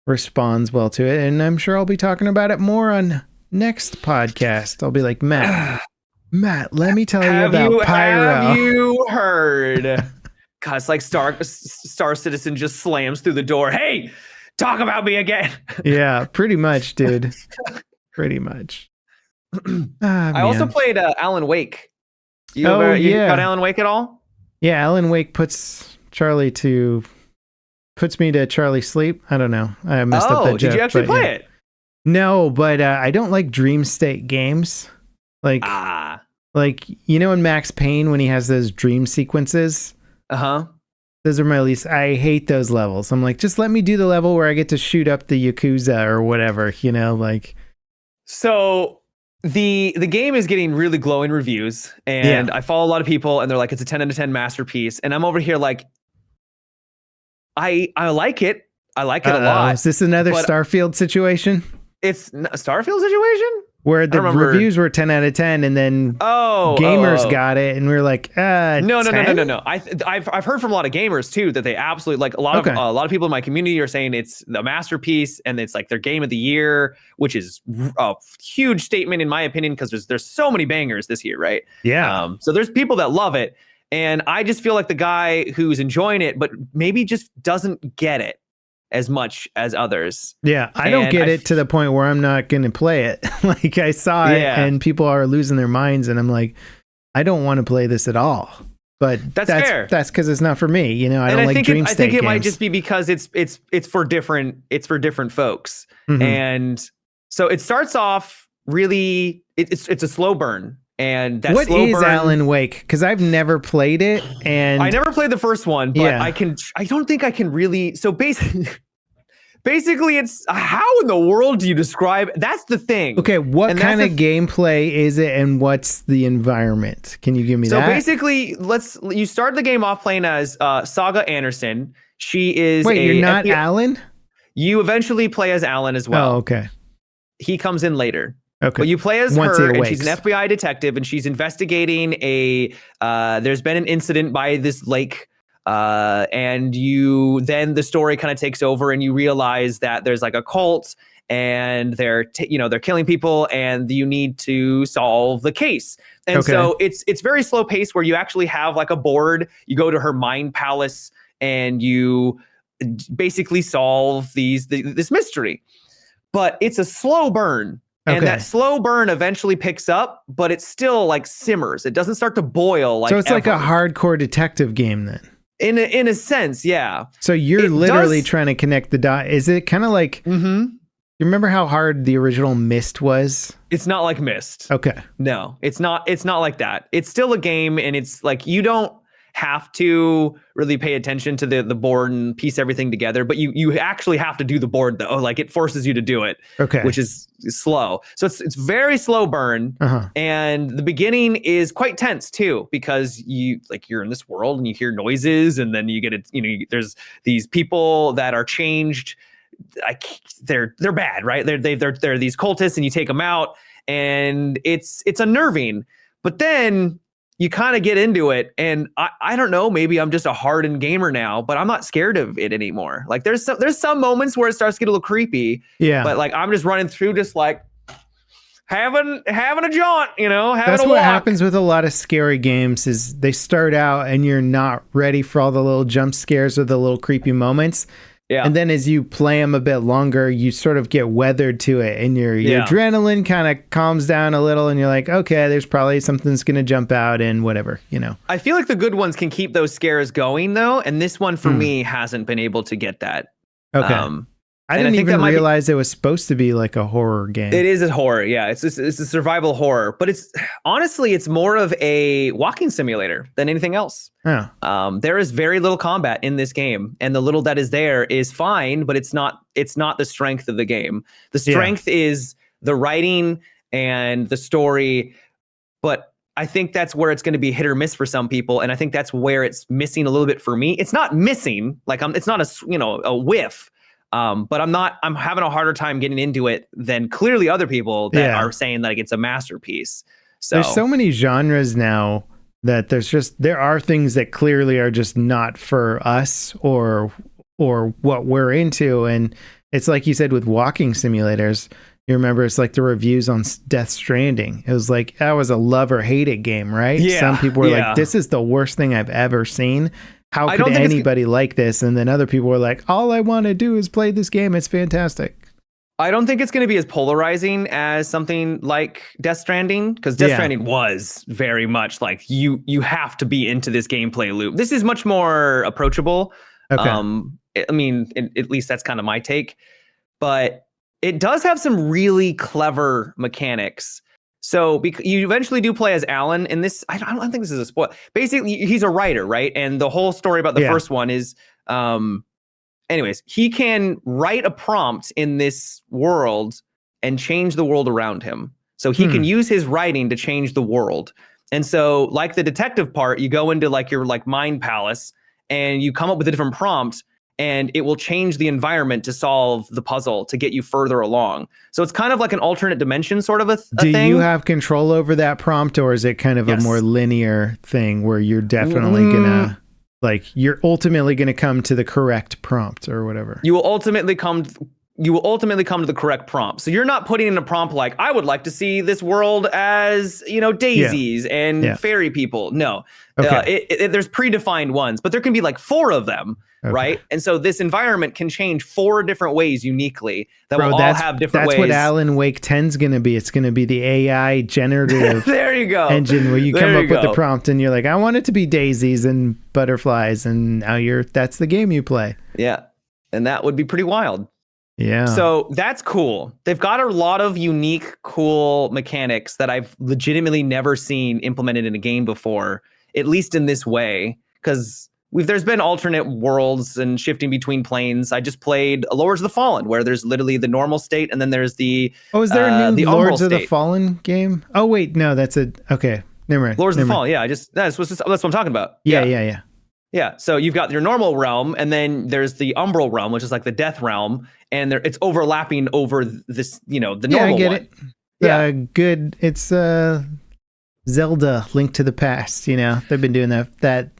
Speaker 1: responds well to it. And I'm sure I'll be talking about it more on next podcast. I'll be like, Matt, let me tell you about Pyro.
Speaker 2: Have you heard? God, it's like Star Citizen just slams through the door. Hey, talk about me again.
Speaker 1: Yeah, pretty much, dude. Pretty much.
Speaker 2: I also played Alan Wake. You got Alan Wake at all?
Speaker 1: Yeah, Alan Wake puts me to Charlie's sleep. I don't know. I messed up that joke.
Speaker 2: Did you actually play it?
Speaker 1: No, but I don't like dream state games. Like in Max Payne when he has those dream sequences. Those are my least. I hate those levels. I'm like, just let me do the level where I get to shoot up the Yakuza or whatever, like.
Speaker 2: So the game is getting really glowing reviews, and I follow a lot of people, and they're like, it's a 10 out of 10 masterpiece, and I'm over here like, I like it. I like it a lot.
Speaker 1: Is this another Starfield situation?
Speaker 2: It's a Starfield situation?
Speaker 1: Where the reviews were 10 out of 10 and then gamers got it and we were like,
Speaker 2: no. I've heard from a lot of gamers too that they absolutely like a lot of people in my community are saying it's the masterpiece and it's like their game of the year, which is a huge statement in my opinion because there's so many bangers this year, right?
Speaker 1: Yeah.
Speaker 2: So there's people that love it and I just feel like the guy who's enjoying it but maybe just doesn't get it as much as others.
Speaker 1: Yeah, I don't get it to the point where I'm not going to play it. Like I saw it and people are losing their minds and I'm like, I don't want to play this at all. But that's fair. That's because it's not for me. I don't like dream state games. I think it might just
Speaker 2: be because it's for different folks. Mm-hmm. And so it starts off really it's a slow burn. And that
Speaker 1: what
Speaker 2: slow
Speaker 1: is
Speaker 2: burn,
Speaker 1: Alan Wake? Because I've never played it, and
Speaker 2: I never played the first one, but I don't think I can really. So basically, it's how in the world do you describe? That's the thing.
Speaker 1: Okay, what kind of gameplay is it, and what's the environment? Can you give me that?
Speaker 2: So basically, you start the game off playing as Saga Anderson. She is.
Speaker 1: Wait, you're not Alan?
Speaker 2: You eventually play as Alan as well.
Speaker 1: Oh, okay.
Speaker 2: He comes in later.
Speaker 1: Okay.
Speaker 2: But you play as her, and she's an FBI detective, and she's investigating there's been an incident by this lake, and then the story kind of takes over, and you realize that there's like a cult, and they're killing people, and you need to solve the case. And so it's very slow paced, where you actually have like a board. You go to her mind palace, and you basically solve this mystery. But it's a slow burn. And that slow burn eventually picks up, but it still like simmers. It doesn't start to boil like.
Speaker 1: So it's like a hardcore detective game then.
Speaker 2: In a sense, yeah.
Speaker 1: So you're literally trying to connect the dot. Is it kind of like? Mm-hmm. You remember how hard the original Myst was?
Speaker 2: It's not like Myst.
Speaker 1: Okay.
Speaker 2: No, it's not. It's not like that. It's still a game, and it's like you don't have to really pay attention to the board and piece everything together, but you actually have to do the board though. Like it forces you to do it, which is slow. So it's very slow burn, and the beginning is quite tense too because you're in this world and you hear noises, and then you get it. There's these people that are changed. They're bad, right? They're these cultists, and you take them out, and it's unnerving. But then you kind of get into it, and I don't know, maybe I'm just a hardened gamer now, but I'm not scared of it anymore. Like there's some moments where it starts to get a little creepy. Yeah. But like I'm just running through just like having a jaunt, That's
Speaker 1: what happens with a lot of scary games is they start out and you're not ready for all the little jump scares or the little creepy moments. Yeah. And then as you play them a bit longer, you sort of get weathered to it, and your adrenaline kind of calms down a little, and you're like, okay, there's probably something that's going to jump out and whatever,
Speaker 2: I feel like the good ones can keep those scares going, though, and this one for me hasn't been able to get that.
Speaker 1: Okay. I didn't even realize it was supposed to be like a horror game.
Speaker 2: It is a horror, yeah. It's a survival horror, but it's more of a walking simulator than anything else. Oh. There is very little combat in this game, and the little that is there is fine, but it's not the strength of the game. The strength is the writing and the story, but I think that's where it's going to be hit or miss for some people, and I think that's where it's missing a little bit for me. It's not missing, like it's not a whiff. But I'm having a harder time getting into it than clearly other people that are saying that it's a masterpiece. So
Speaker 1: there's so many genres now that there are things that clearly are just not for us or what we're into. And it's like you said with walking simulators, you remember it's like the reviews on Death Stranding. It was like, that was a love or hate it game, right? Yeah, some people were like, this is the worst thing I've ever seen. How could anybody like this? And then other people were like, all I want to do is play this game. It's fantastic.
Speaker 2: I don't think it's going to be as polarizing as something like Death Stranding, because Death Stranding was very much like you have to be into this gameplay loop. This is much more approachable.
Speaker 1: Okay.
Speaker 2: I mean, at least that's kind of my take, but it does have some really clever mechanics. So you eventually do play as Alan in this. I don't think this is a spoil. Basically, he's a writer, right? And the whole story about the first one is, anyways, he can write a prompt in this world and change the world around him. So he can use his writing to change the world. And so, like the detective part, you go into like your like mind palace and you come up with a different prompt, and it will change the environment to solve the puzzle to get you further along. So it's kind of like an alternate dimension sort of a thing.
Speaker 1: Do you have control over that prompt, or is it kind of a more linear thing where you're definitely gonna, like, you're ultimately gonna come to the correct prompt or whatever?
Speaker 2: You will ultimately come to the correct prompt. So you're not putting in a prompt like, I would like to see this world as, daisies and fairy people. No, there's predefined ones, but there can be like 4 of them. Okay. Right. And so this environment can change 4 different ways uniquely that will all have different ways.
Speaker 1: That's what Alan Wake 10 is going to be. It's going to be the AI generative
Speaker 2: there you go.
Speaker 1: engine where you come up with the prompt and you're like, I want it to be daisies and butterflies. And now that's the game you play.
Speaker 2: Yeah. And that would be pretty wild.
Speaker 1: Yeah.
Speaker 2: So that's cool. They've got a lot of unique, cool mechanics that I've legitimately never seen implemented in a game before, at least in this way, because there's been alternate worlds and shifting between planes. I just played Lords of the Fallen, where there's literally the normal state, and then there's the
Speaker 1: is there a new Lords of the Fallen game? Oh wait, no, that's okay. Never mind.
Speaker 2: Lords of the Fallen, yeah. That's what I'm talking about. Yeah. So you've got your normal realm, and then there's the Umbral realm, which is like the death realm, and it's overlapping over this, the normal one.
Speaker 1: I get it. Yeah, good. It's Zelda: Link to the Past. They've been doing that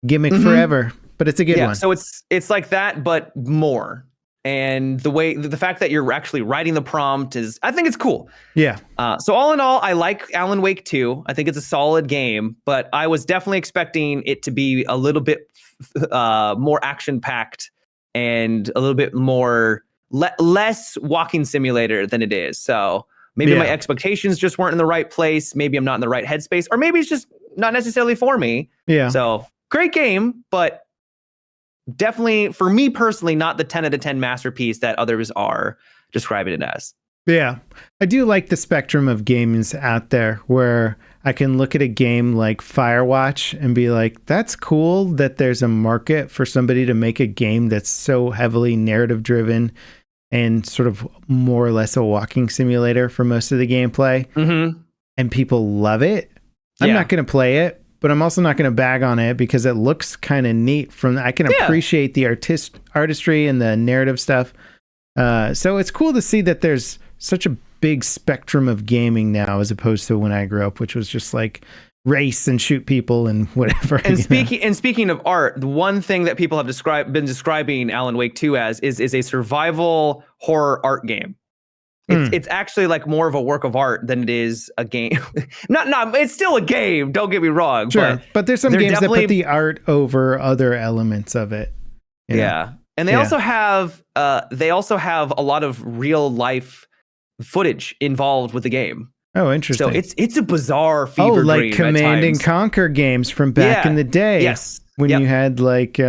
Speaker 1: gimmick forever, but it's a good one.
Speaker 2: So it's like that, but more. And the fact that you're actually writing the prompt I think it's cool.
Speaker 1: Yeah.
Speaker 2: So all in all, I like Alan Wake 2. I think it's a solid game, but I was definitely expecting it to be a little bit more action packed and a little bit more less walking simulator than it is. So maybe my expectations just weren't in the right place. Maybe I'm not in the right headspace, or maybe it's just not necessarily for me.
Speaker 1: Yeah.
Speaker 2: So great game, but definitely, for me personally, not the 10 out of 10 masterpiece that others are describing it as.
Speaker 1: Yeah. I do like the spectrum of games out there where I can look at a game like Firewatch and be like, that's cool that there's a market for somebody to make a game that's so heavily narrative driven and sort of more or less a walking simulator for most of the gameplay. Mm-hmm. And people love it. I'm not going to play it, but I'm also not going to bag on it because it looks kind of neat. I can appreciate the artistry and the narrative stuff. So it's cool to see that there's such a big spectrum of gaming now, as opposed to when I grew up, which was just like race and shoot people and whatever.
Speaker 2: And speaking of art, the one thing that people have been describing Alan Wake 2 as is a survival horror art game. It's actually like more of a work of art than it is a game. not it's still a game, don't get me wrong.
Speaker 1: Sure, but there's some games that put the art over other elements of it.
Speaker 2: Yeah. And they also have a lot of real life footage involved with the game.
Speaker 1: Oh, interesting.
Speaker 2: So it's a bizarre fever dream.
Speaker 1: Like Command and Conquer games from back in the day.
Speaker 2: Yes.
Speaker 1: When you had like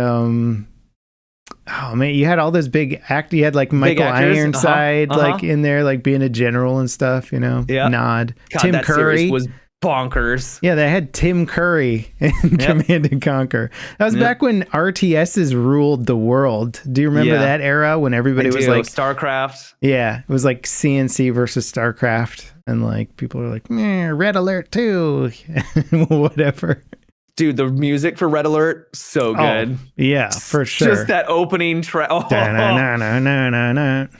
Speaker 1: oh man, you had all those big you had like Michael Ironside like in there, like being a general and stuff,
Speaker 2: Yeah.
Speaker 1: Nod.
Speaker 2: God,
Speaker 1: Tim
Speaker 2: that
Speaker 1: Curry
Speaker 2: series was bonkers.
Speaker 1: Yeah, they had Tim Curry in Command and Conquer. That was back when RTSs ruled the world. Do you remember that era when everybody was like
Speaker 2: StarCraft?
Speaker 1: Yeah, it was like CNC versus StarCraft, and like people were like, Red Alert 2, whatever.
Speaker 2: Dude, the music for Red Alert, so good.
Speaker 1: Oh, yeah, for sure.
Speaker 2: Just that opening track. Oh.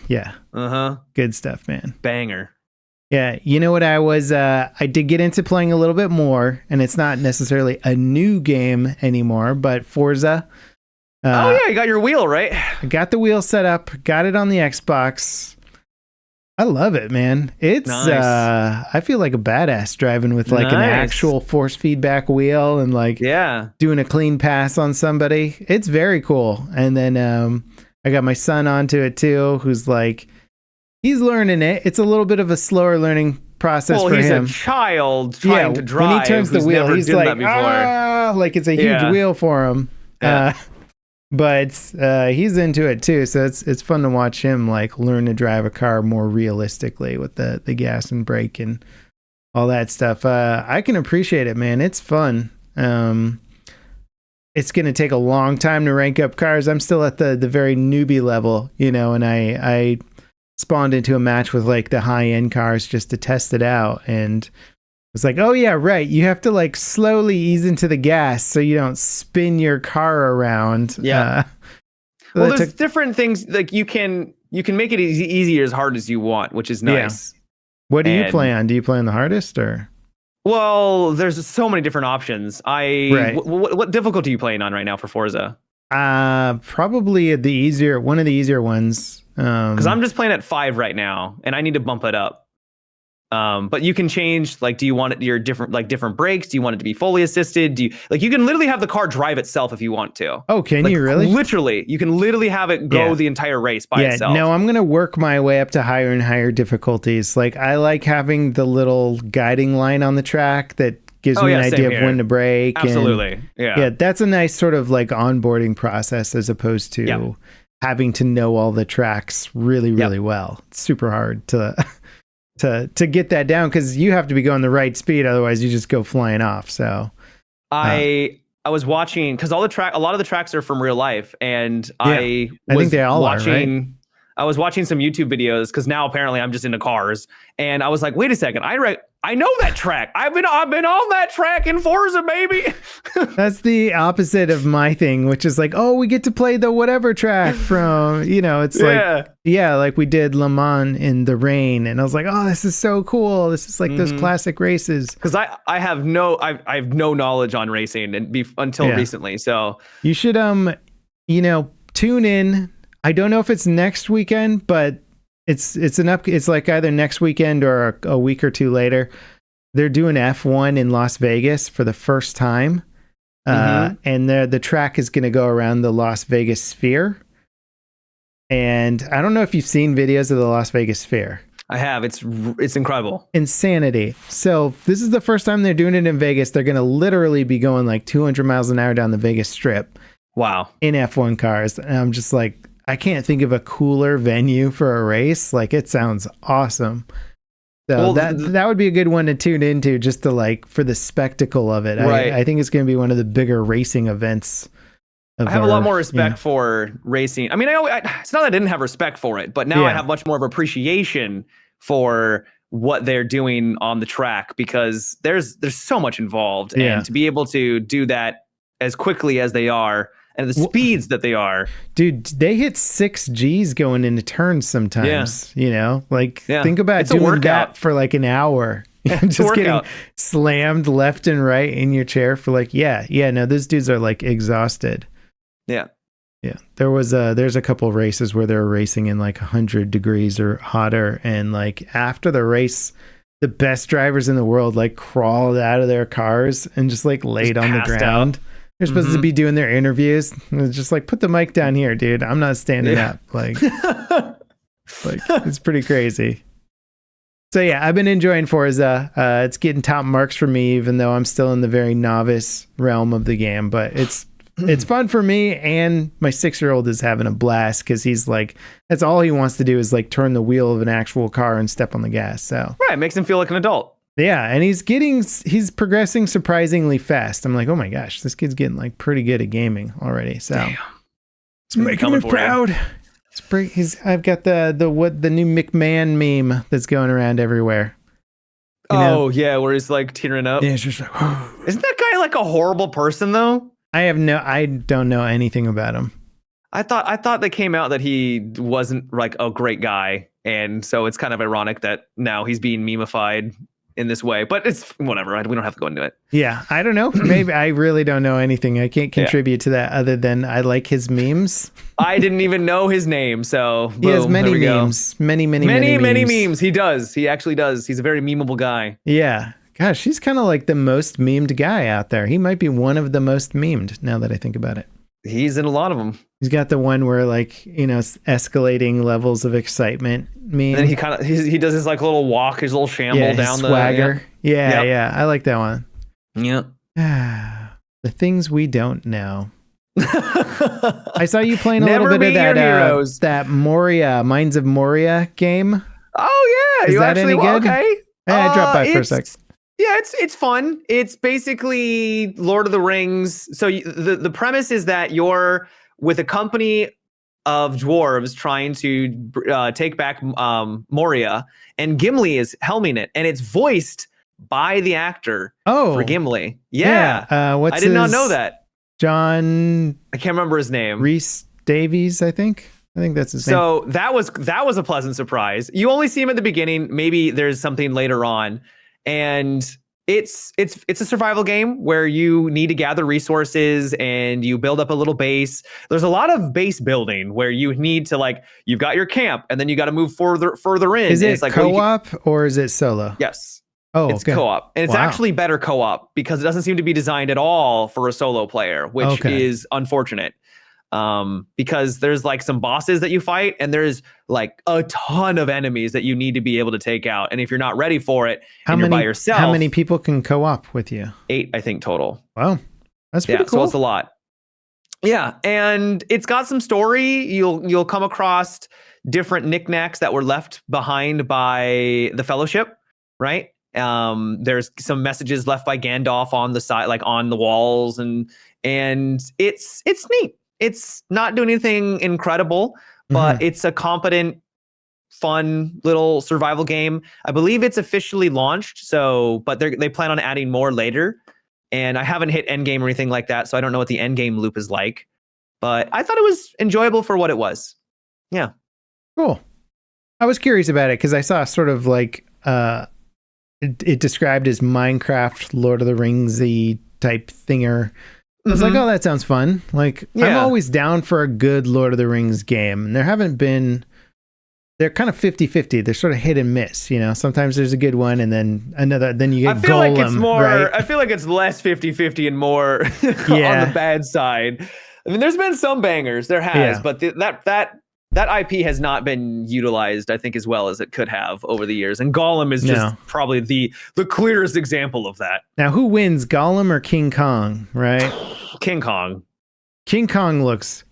Speaker 1: Yeah. Good stuff, man.
Speaker 2: Banger.
Speaker 1: Yeah, you know what I did get into playing a little bit more, and it's not necessarily a new game anymore, but Forza.
Speaker 2: You got your wheel, right?
Speaker 1: I got the wheel set up, got it on the Xbox. I love it, man. It's nice. I feel like a badass driving with like an actual force feedback wheel and like doing a clean pass on somebody. It's very cool. And then I got my son onto it too, who's like he's learning it. It's a little bit of a slower learning process for
Speaker 2: he's
Speaker 1: him.
Speaker 2: a child trying to drive.
Speaker 1: When he turns the wheel, he's like, like it's a huge wheel for him.
Speaker 2: Yeah.
Speaker 1: But he's into it too, so it's fun to watch him like learn to drive a car more realistically with the gas and brake and all that stuff. I can appreciate it, man. It's fun. It's going to take a long time to rank up cars. I'm still at the very newbie level, you know, and I spawned into a match with like the high end cars just to test it out, and it's like, oh yeah, right. You have to like slowly ease into the gas so you don't spin your car around.
Speaker 2: Yeah. Well, there's different things like you can make it easy or as hard as you want, which is nice.
Speaker 1: Yeah. What do you play on? Do you play on the hardest or?
Speaker 2: Well, there's so many different options. What difficulty are you playing on right now for Forza?
Speaker 1: Probably one of the easier ones.
Speaker 2: Because I'm just playing at 5 right now, and I need to bump it up. But you can change, like, do you want your different brakes? Do you want it to be fully assisted? You can literally have the car drive itself if you want to.
Speaker 1: Oh, can you really?
Speaker 2: Literally, you can literally have it go the entire race by itself.
Speaker 1: No, I'm going to work my way up to higher and higher difficulties. Like, I like having the little guiding line on the track that gives me an idea of when to brake.
Speaker 2: Absolutely.
Speaker 1: Yeah, that's a nice sort of like onboarding process as opposed to having to know all the tracks really, really well. It's super hard to get that down because you have to be going the right speed, otherwise you just go flying off. So
Speaker 2: I was watching because a lot of the tracks are from real life, and I think they all are, right? I was watching some YouTube videos because now apparently I'm just into cars, and I was like, wait a second, I know that track. I've been on that track in Forza, baby.
Speaker 1: That's the opposite of my thing, which is like, oh, we get to play the whatever track from, you know, it's like we did Le Mans in the rain, and I was like, oh, this is so cool. This is like those classic races.
Speaker 2: Because I have no knowledge on racing until recently. So
Speaker 1: you should tune in. I don't know if it's next weekend, but it's like either next weekend or a week or two later. They're doing F1 in Las Vegas for the first time. And the track is going to go around the Las Vegas Sphere. And I don't know if you've seen videos of the Las Vegas Sphere.
Speaker 2: I have. It's incredible.
Speaker 1: Insanity. So this is the first time they're doing it in Vegas. They're going to literally be going like 200 miles an hour down the Vegas Strip.
Speaker 2: Wow.
Speaker 1: In F1 cars. And I'm just like, I can't think of a cooler venue for a race. Like, it sounds awesome. So that would be a good one to tune into just to like for the spectacle of it. Right. I think it's going to be one of the bigger racing events.
Speaker 2: I have a lot more respect for racing. I mean, it's not that I didn't have respect for it, but now I have much more of appreciation for what they're doing on the track because there's so much involved, and to be able to do that as quickly as they are. And the speeds that they are. Dude,
Speaker 1: they hit 6 Gs going into turns sometimes, you know? Like, think about doing that for like an hour. Just getting slammed left and right in your chair for like, no, those dudes are like exhausted.
Speaker 2: Yeah.
Speaker 1: Yeah. There's a couple of races where they're racing in like 100 degrees or hotter. And like after the race, the best drivers in the world like crawled out of their cars and just like laid on the ground. Out. They're supposed to be doing their interviews. It's just like, put the mic down here, dude. I'm not standing up. Like, it's pretty crazy. So yeah, I've been enjoying Forza. It's getting top marks for me, even though I'm still in the very novice realm of the game. But it's fun for me, and my 6-year-old is having a blast because he's like, that's all he wants to do is like turn the wheel of an actual car and step on the gas. So
Speaker 2: makes him feel like an adult.
Speaker 1: Yeah, and he's progressing surprisingly fast. I'm like, oh my gosh, this kid's getting like pretty good at gaming already. So it's making me proud. I've got the new McMahon meme that's going around everywhere.
Speaker 2: Where he's like tearing up.
Speaker 1: Yeah, it's just like,
Speaker 2: isn't that guy like a horrible person though?
Speaker 1: I don't know anything about him.
Speaker 2: I thought they came out that he wasn't like a great guy, and so it's kind of ironic that now he's being memeified in this way, but it's whatever. We don't have to go into it.
Speaker 1: Yeah, I don't know. Maybe I really don't know anything. I can't contribute to that other than I like his memes.
Speaker 2: I didn't even know his name, so boom,
Speaker 1: he has many memes, many
Speaker 2: memes. He does. He actually does. He's a very memeable guy.
Speaker 1: Yeah. Gosh, he's kind of like the most memed guy out there. He might be one of the most memed now that I think about it.
Speaker 2: He's in a lot of them.
Speaker 1: He's got the one where like, escalating levels of excitement meme.
Speaker 2: And then he does his like little walk, his little shamble down
Speaker 1: swagger.
Speaker 2: the
Speaker 1: Yeah. I like that one.
Speaker 2: Yeah.
Speaker 1: The things we don't know. I saw you playing a
Speaker 2: Never
Speaker 1: little bit of
Speaker 2: heroes.
Speaker 1: that Moria, Minds of Moria game.
Speaker 2: Oh yeah.
Speaker 1: Is that any good?
Speaker 2: Okay.
Speaker 1: I dropped by for a sec.
Speaker 2: Yeah, it's fun. It's basically Lord of the Rings. So the premise is that you're with a company of dwarves trying to take back Moria, and Gimli is helming it, and it's voiced by the actor for Gimli. Yeah. I did not know that.
Speaker 1: John.
Speaker 2: I can't remember his name.
Speaker 1: Rhys Davies, I think that's his name.
Speaker 2: So that was a pleasant surprise. You only see him at the beginning. Maybe there's something later on. And it's a survival game where you need to gather resources and you build up a little base. There's a lot of base building where you need to like, you've got your camp and then you got to move further in.
Speaker 1: Is it
Speaker 2: it's like,
Speaker 1: co-op or is it solo?
Speaker 2: Yes.
Speaker 1: Oh,
Speaker 2: it's co-op. And it's actually better co-op because it doesn't seem to be designed at all for a solo player, which is unfortunate. Because there's like some bosses that you fight and there's like a ton of enemies that you need to be able to take out. And if you're not ready for it you're by yourself.
Speaker 1: How many people can co-op with you?
Speaker 2: 8, I think, total.
Speaker 1: Wow. That's pretty cool.
Speaker 2: So it's a lot. Yeah. And it's got some story. You'll come across different knickknacks that were left behind by the Fellowship, right? There's some messages left by Gandalf on the side, like on the walls, and it's neat. It's not doing anything incredible, but it's a competent, fun little survival game. I believe it's officially launched, but they plan on adding more later. And I haven't hit endgame or anything like that, so I don't know what the endgame loop is like. But I thought it was enjoyable for what it was. Yeah. Cool.
Speaker 1: I was curious about it because I saw sort of like it described as Minecraft, Lord of the Ringsy type thinger. I was like, oh, that sounds fun. Like, I'm always down for a good Lord of the Rings game. And they're kind of 50-50. They're sort of hit and miss, Sometimes there's a good one and then then you get Gollum,
Speaker 2: like it's more,
Speaker 1: right?
Speaker 2: I feel like it's less 50-50 and more on the bad side. I mean, there's been some bangers. There has, but that IP has not been utilized, I think, as well as it could have over the years. And Gollum is just probably the clearest example of that.
Speaker 1: Now, who wins, Gollum or King Kong, right?
Speaker 2: King Kong.
Speaker 1: King Kong looks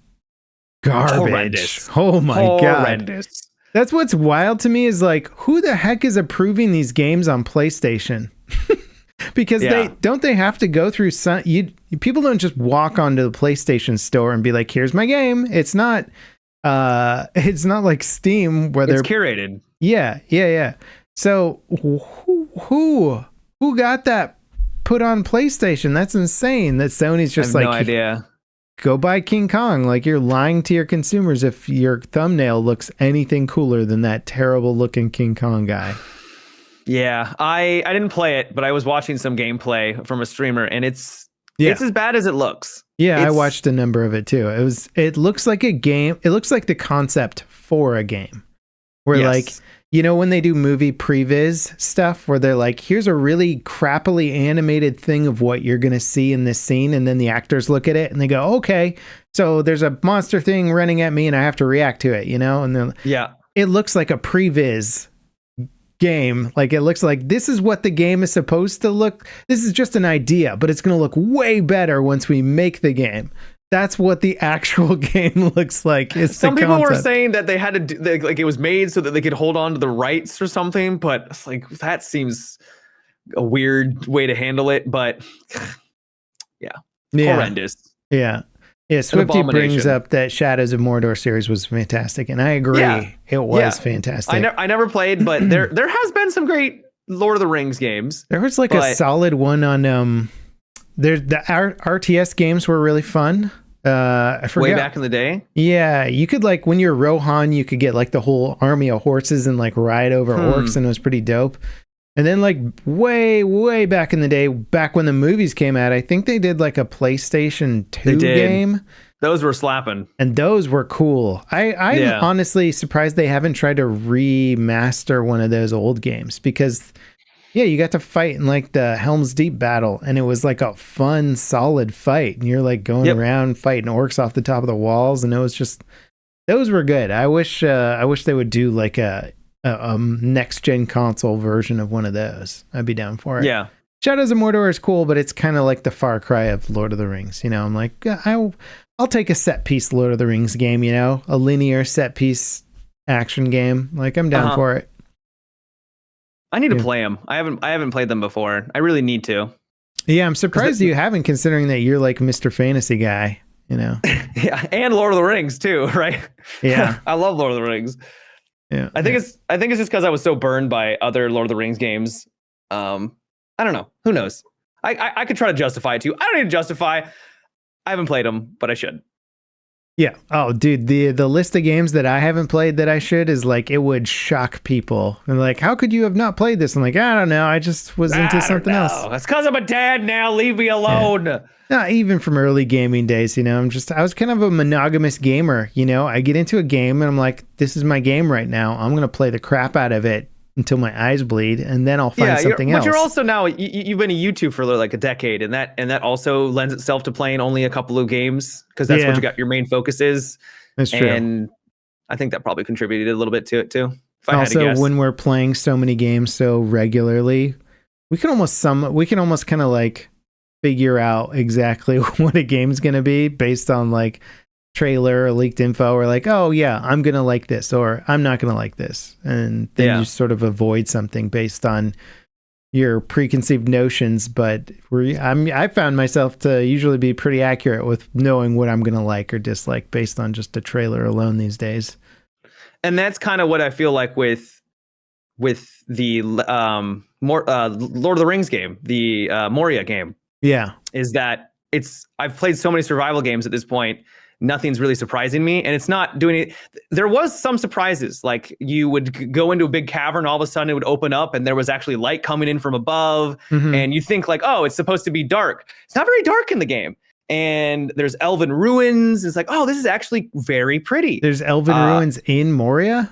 Speaker 1: garbage.
Speaker 2: Horrendous.
Speaker 1: Oh my God.
Speaker 2: Horrendous.
Speaker 1: That's what's wild to me is like, who the heck is approving these games on PlayStation? Because they have to go through some, people don't just walk onto the PlayStation store and be like, here's my game. It's not like Steam where
Speaker 2: it's curated.
Speaker 1: Yeah. So who got that put on PlayStation? That's insane. That Sony's just
Speaker 2: I have no idea.
Speaker 1: Go buy King Kong. Like, you're lying to your consumers if your thumbnail looks anything cooler than that terrible looking King Kong guy.
Speaker 2: Yeah, I didn't play it, but I was watching some gameplay from a streamer, and it's as bad as it looks.
Speaker 1: Yeah, I watched a number of it too. It looks like a game. It looks like the concept for a game. Where like, when they do movie previs stuff where they're like, here's a really crappily animated thing of what you're going to see in this scene. And then the actors look at it and they go, okay, so there's a monster thing running at me and I have to react to it, And then it looks like a previs game. Like, it looks like this is what the game is supposed to look. This is just an idea, but it's going to look way better once we make the game. That's what the actual game looks like.
Speaker 2: Some people were saying that they had to do, like, it was made so that they could hold on to the rights or something, but it's like, that seems a weird way to handle it. But horrendous.
Speaker 1: Yeah. Swifty brings up that Shadows of Mordor series was fantastic, and I agree. It was fantastic.
Speaker 2: I never played, but there has been some great Lord of the Rings games.
Speaker 1: There was like a solid one on the RTS games were really fun. I forgot.
Speaker 2: Way back in the day.
Speaker 1: Yeah, you could, like, when you're Rohan, you could get like the whole army of horses and like ride over orcs, and it was pretty dope. And then like way back in the day, back when the movies came out, I think they did like a PlayStation 2 game.
Speaker 2: Those were slapping.
Speaker 1: And those were cool. I'm honestly surprised they haven't tried to remaster one of those old games, because Yeah, you got to fight in like the Helm's Deep battle, and it was like a fun, solid fight. And you're like going around fighting orcs off the top of the walls, and it was just those were good. I wish they would do like a next gen console version of one of those. I'd be down for it.
Speaker 2: Yeah.
Speaker 1: Shadows of Mordor is cool, but it's kind of like the Far Cry of Lord of the Rings. You know, I'm like, I'll take a set piece Lord of the Rings game. You know, a linear set piece action game. Like, I'm down for it.
Speaker 2: I need to play them. I haven't played them before. I really need to.
Speaker 1: Yeah, I'm surprised you haven't, considering that you're like Mr. Fantasy guy. You know.
Speaker 2: Yeah, and Lord of the Rings too, right?
Speaker 1: Yeah,
Speaker 2: I love Lord of the Rings.
Speaker 1: Yeah,
Speaker 2: I think it's just because I was so burned by other Lord of the Rings games. I don't know. Who knows? I could try to justify it too. I don't need to justify. I haven't played them, but I should.
Speaker 1: Yeah. Oh, dude, the list of games that I haven't played that I should is like, it would shock people. And like, how could you have not played this? I'm like, I don't know. I just was into something else.
Speaker 2: That's because I'm a dad now. Leave me alone.
Speaker 1: Yeah. Not even from early gaming days, you know. I was kind of a monogamous gamer, you know. I get into a game and I'm like, this is my game right now. I'm gonna play the crap out of it until my eyes bleed, and then I'll find something else.
Speaker 2: But you're also now you've been a YouTube for like a decade, and that also lends itself to playing only a couple of games because that's what you got. Your main focus is. That's true. And I think that probably contributed a little bit to it too. If I had to guess.
Speaker 1: When we're playing so many games so regularly, we can almost kind of like figure out exactly what a game's gonna be based on like trailer or leaked info, or like, oh yeah, I'm gonna like this, or I'm not gonna like this, and then you sort of avoid something based on your preconceived notions. But I found myself to usually be pretty accurate with knowing what I'm gonna like or dislike based on just a trailer alone these days.
Speaker 2: And that's kind of what I feel like with the Lord of the Rings game, the Moria game.
Speaker 1: Yeah,
Speaker 2: is that I've played so many survival games at this point. Nothing's really surprising me, and it's not doing it. There was some surprises, like you would go into a big cavern, all of a sudden it would open up and there was actually light coming in from above, and you think like, oh, it's supposed to be dark. It's not very dark in the game. And there's elven ruins. It's like, oh, this is actually very pretty.
Speaker 1: There's elven ruins in Moria?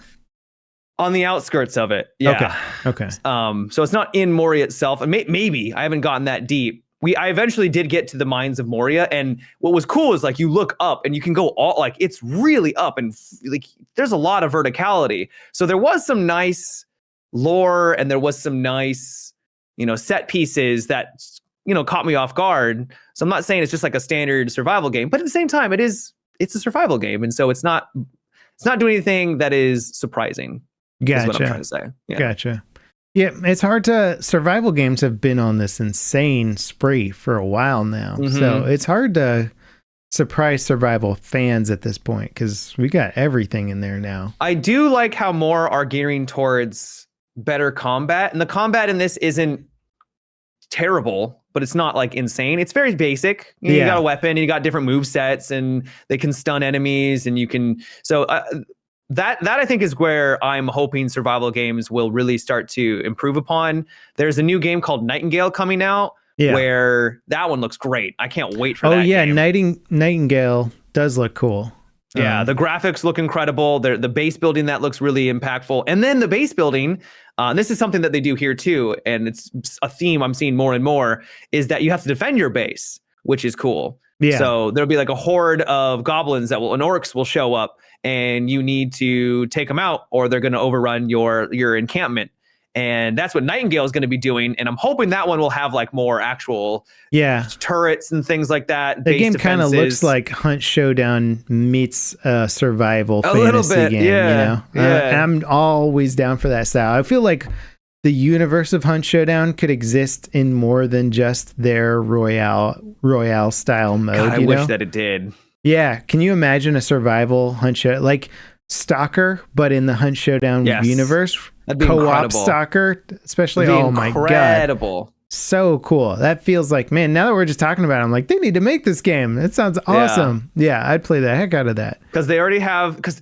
Speaker 2: On the outskirts of it. Yeah.
Speaker 1: Okay.
Speaker 2: So it's not in Moria itself. And maybe I haven't gotten that deep. I eventually did get to the mines of Moria, and what was cool is like you look up and you can go all like it's really up, and like there's a lot of verticality. So there was some nice lore and there was some nice, set pieces that caught me off guard. So I'm not saying it's just like a standard survival game, but at the same time it's a survival game, and so it's not doing anything that is surprising.
Speaker 1: Gotcha.
Speaker 2: Is what I'm trying to say. Yeah.
Speaker 1: Gotcha. Yeah, it's hard to. Survival games have been on this insane spree for a while now, so it's hard to surprise survival fans at this point because we got everything in there now. I
Speaker 2: do like how more are gearing towards better combat, and the combat in this isn't terrible, but it's not like insane. It's very basic. You got a weapon, and you got different move sets, and they can stun enemies, and you can That I think is where I'm hoping survival games will really start to improve upon. There's a new game called Nightingale coming out, where that one looks great. I can't wait for that. Oh yeah,
Speaker 1: game. Nightingale does look cool.
Speaker 2: Yeah, the graphics look incredible. The base building that looks really impactful, and then the base building. And this is something that they do here too, and it's a theme I'm seeing more and more. Is that you have to defend your base, which is cool. Yeah. So there'll be like a horde of goblins and orcs will show up, and you need to take them out, or they're going to overrun your encampment. And that's what Nightingale is going to be doing. And I'm hoping that one will have like more actual turrets and things like that.
Speaker 1: The game kind of looks like Hunt Showdown meets a survival fantasy game.
Speaker 2: Yeah.
Speaker 1: I'm always down for that style. I feel like the universe of Hunt Showdown could exist in more than just their Royale style mode.
Speaker 2: God, I wish that it did.
Speaker 1: Yeah. Can you imagine a survival Hunt Showdown? Like Stalker, but in the Hunt Showdown universe?
Speaker 2: That'd be
Speaker 1: co-op
Speaker 2: incredible.
Speaker 1: Stalker, especially. Oh my God.
Speaker 2: Incredible.
Speaker 1: So cool. That feels like, man, now that we're just talking about it, I'm like, they need to make this game. That sounds awesome. Yeah, I'd play the heck out of that.
Speaker 2: Because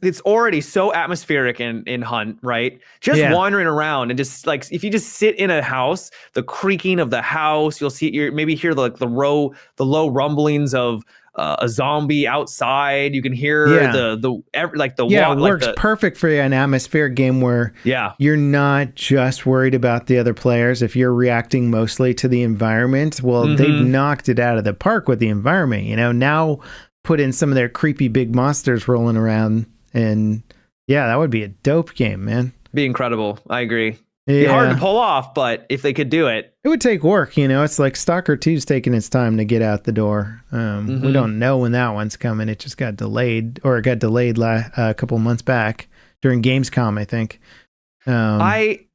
Speaker 2: it's already so atmospheric in Hunt, right? Just wandering around and just like, if you just sit in a house, the creaking of the house, you'll maybe hear the low rumblings of a zombie outside. You can hear
Speaker 1: Yeah. It works perfect for an atmospheric game where you're not just worried about the other players. If you're reacting mostly to the environment, well, they've knocked it out of the park with the environment. You know, now put in some of their creepy big monsters rolling around, and yeah, that would be a dope game, man.
Speaker 2: Be incredible. I agree. Be hard to pull off, but if they could do it,
Speaker 1: it would take work. You know, it's like Stalker 2's taking its time to get out the door. We don't know when that one's coming. It just got delayed, or it got delayed a couple months back during Gamescom, I think.
Speaker 2: I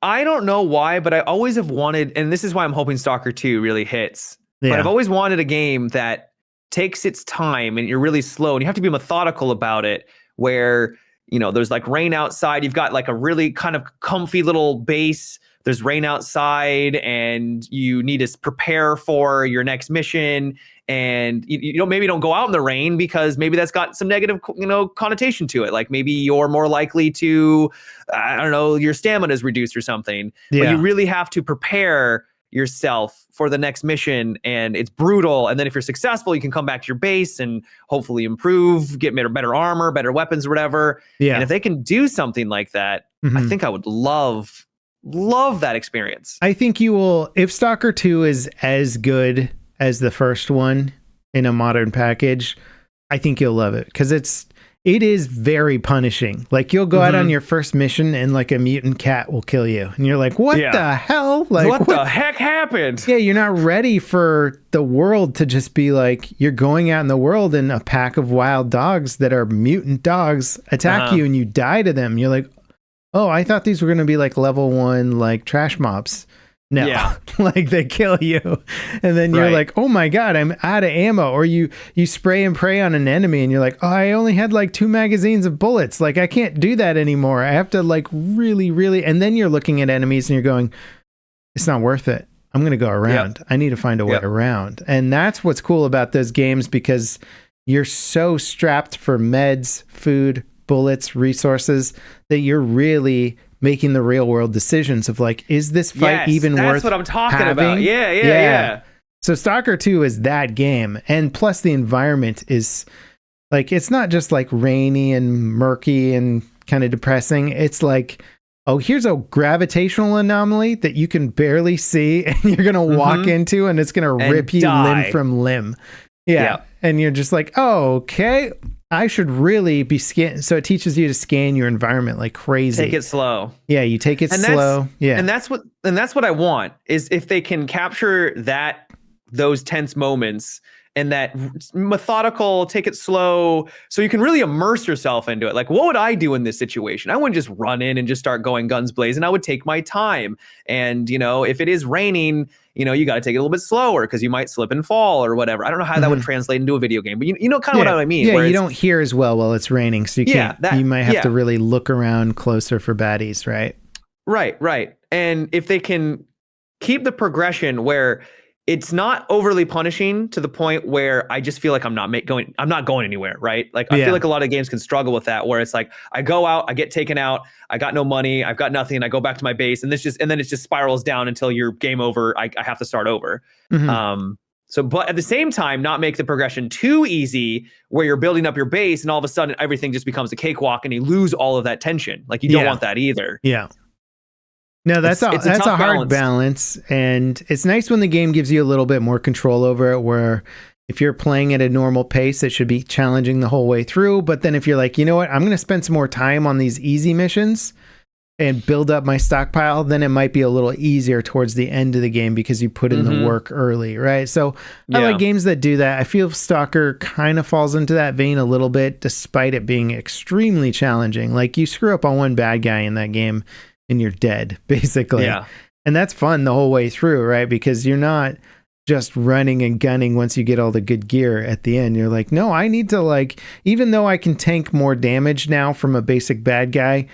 Speaker 2: don't know why, but I always have wanted, and this is why I'm hoping Stalker 2 really hits. But I've always wanted a game that takes its time and you're really slow and you have to be methodical about it, where, you know, there's like rain outside. You've got like a really kind of comfy little base. There's rain outside and you need to prepare for your next mission. And you know, maybe don't go out in the rain because maybe that's got some negative, you know, connotation to it. Like maybe you're more likely to, I don't know, your stamina is reduced or something. Yeah. But you really have to prepare yourself for the next mission, and it's brutal. And then if you're successful, you can come back to your base and hopefully improve, get better armor, better weapons, or whatever. Yeah. And if they can do something like that, I think I would love that experience.
Speaker 1: I think you will, if Stalker 2 is as good as the first one in a modern package, I think you'll love it, because it is very punishing. Like, you'll go out on your first mission and like a mutant cat will kill you. And you're like, what the hell? Like,
Speaker 2: what the heck happened?
Speaker 1: Yeah, you're not ready for the world to just be like, you're going out in the world and a pack of wild dogs that are mutant dogs attack you and you die to them. You're like, oh, I thought these were going to be like level 1, like trash mobs. No, like they kill you. And then you're like, oh my God, I'm out of ammo. Or you spray and pray on an enemy and you're like, oh, I only had like 2 magazines of bullets. Like, I can't do that anymore. I have to like really. And then you're looking at enemies and you're going, it's not worth it. I'm going to go around. I need to find a way around. And that's what's cool about those games, because you're so strapped for meds, food, bullets, resources, that you're really making the real world decisions of like, is this fight even worth
Speaker 2: that's what I'm talking
Speaker 1: having?
Speaker 2: About. Yeah.
Speaker 1: So Stalker 2 is that game. And plus the environment is like, it's not just like rainy and murky and kind of depressing. It's like, oh, here's a gravitational anomaly that you can barely see and you're going to walk into, and it's going to rip you limb from limb. Yeah. And you're just like, oh, okay, I should really be so it teaches you to scan your environment like crazy.
Speaker 2: Take it slow.
Speaker 1: Yeah, you take it slow. Yeah.
Speaker 2: And that's what I want, is if they can capture those tense moments and that methodical, take it slow, so you can really immerse yourself into it. Like, what would I do in this situation? I wouldn't just run in and just start going guns blazing. I would take my time. And, you know, if it is raining, you know, you got to take it a little bit slower because you might slip and fall or whatever. I don't know how that would translate into a video game, but you know kind of what I mean.
Speaker 1: Yeah, you don't hear as well while it's raining, so you can't. You might have to really look around closer for baddies, right? Right.
Speaker 2: And if they can keep the progression where it's not overly punishing to the point where I just feel like I'm not going anywhere, right? Like, I feel like a lot of games can struggle with that, where it's like, I go out, I get taken out, I got no money, I've got nothing, I go back to my base, and then it just spirals down until you're game over. I have to start over. But at the same time, not make the progression too easy, where you're building up your base and all of a sudden everything just becomes a cakewalk and you lose all of that tension. Like, you don't want that either.
Speaker 1: Yeah. No, that's a hard balance. And it's nice when the game gives you a little bit more control over it, where if you're playing at a normal pace, it should be challenging the whole way through. But then if you're like, you know what, I'm going to spend some more time on these easy missions and build up my stockpile, then it might be a little easier towards the end of the game because you put in the work early, right? So I like games that do that. I feel Stalker kind of falls into that vein a little bit, despite it being extremely challenging. Like, you screw up on one bad guy in that game and you're dead, basically. Yeah. And that's fun the whole way through, right? Because you're not just running and gunning once you get all the good gear at the end. You're like, no, I need to, like, even though I can tank more damage now from a basic bad guy,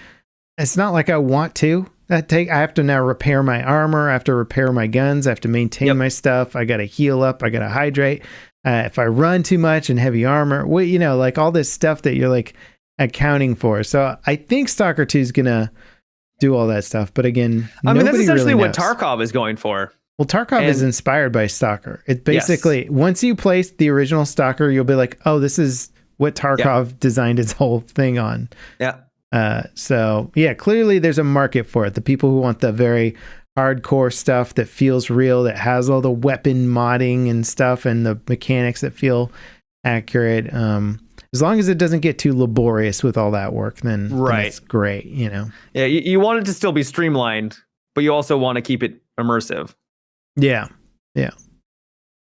Speaker 1: it's not like I want to. I have to now repair my armor, I have to repair my guns, I have to maintain my stuff, I got to heal up, I got to hydrate. If I run too much in heavy armor, well, you know, like all this stuff that you're like accounting for. So I think Stalker 2 is going to do all that stuff, but again,
Speaker 2: I mean, that's essentially really what Tarkov is going for.
Speaker 1: Well, Tarkov is inspired by Stalker. It basically, once you place the original Stalker, you'll be like, oh, this is what Tarkov designed his whole thing on.
Speaker 2: Yeah.
Speaker 1: So yeah, clearly there's a market for it. The people who want the very hardcore stuff that feels real, that has all the weapon modding and stuff and the mechanics that feel accurate. As long as it doesn't get too laborious with all that work, then it's great, you know?
Speaker 2: Yeah, you want it to still be streamlined, but you also want to keep it immersive.
Speaker 1: Yeah. Yeah.